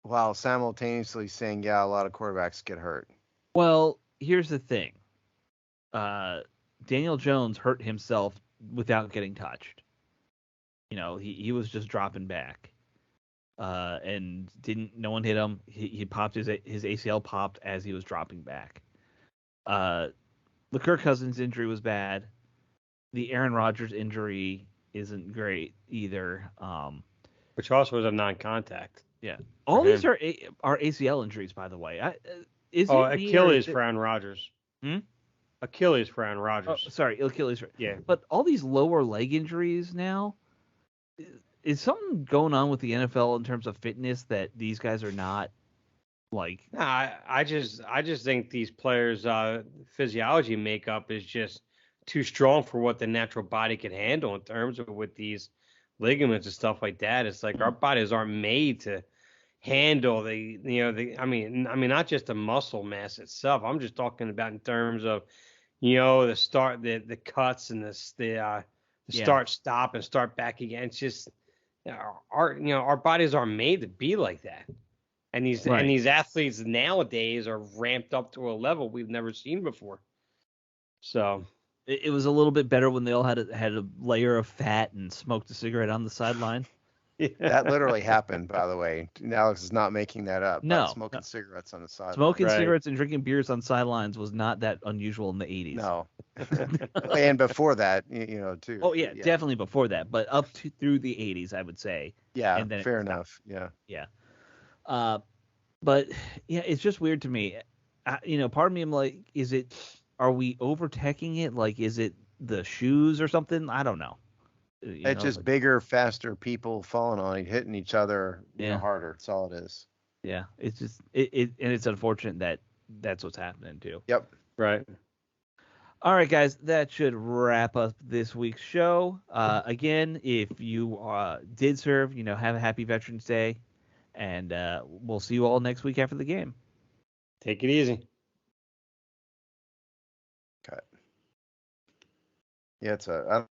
while simultaneously saying, yeah, a lot of quarterbacks get hurt. Well, here's the thing. Daniel Jones hurt himself without getting touched. He was just dropping back. And no one hit him. He popped his ACL popped as he was dropping back. The Kirk Cousins injury was bad. The Aaron Rodgers injury isn't great either. Which also was a non-contact. Yeah. All these are ACL injuries, by the way. Achilles for Aaron Rodgers. Achilles for Aaron Oh, Rodgers. sorry, Achilles. Yeah. But all these lower leg injuries now, is something going on with the NFL in terms of fitness that these guys are not like? Nah, I just think these players' physiology makeup is just too strong for what the natural body can handle in terms of with these ligaments and stuff like that. It's like our bodies aren't made to handle I mean not just the muscle mass itself. I'm just talking about in terms of the cuts and the start stop and start back again. It's just our bodies aren't made to be like that. And these athletes nowadays are ramped up to a level we've never seen before. So it was a little bit better when they all had a layer of fat and smoked a cigarette on the sideline. That literally happened, by the way. Alex is not making that up. No, smoking cigarettes on the sideline. Smoking cigarettes and drinking beers on sidelines was not that unusual in the 80s. No. And before that, too. Oh yeah, definitely before that, but up to through the 80s, I would say. Yeah, and then fair enough. Yeah. Yeah. But yeah, it's just weird to me. Part of me, I'm like, are we over-teching it? Like, is it the shoes or something? I don't know. It's just bigger, faster people falling on it, hitting each other harder. That's all it is. Yeah, it's just and it's unfortunate that that's what's happening too. Yep. Right. All right, guys, that should wrap up this week's show. Again, if you did serve, have a happy Veterans Day, and we'll see you all next week after the game. Take it easy. Okay. Yeah, I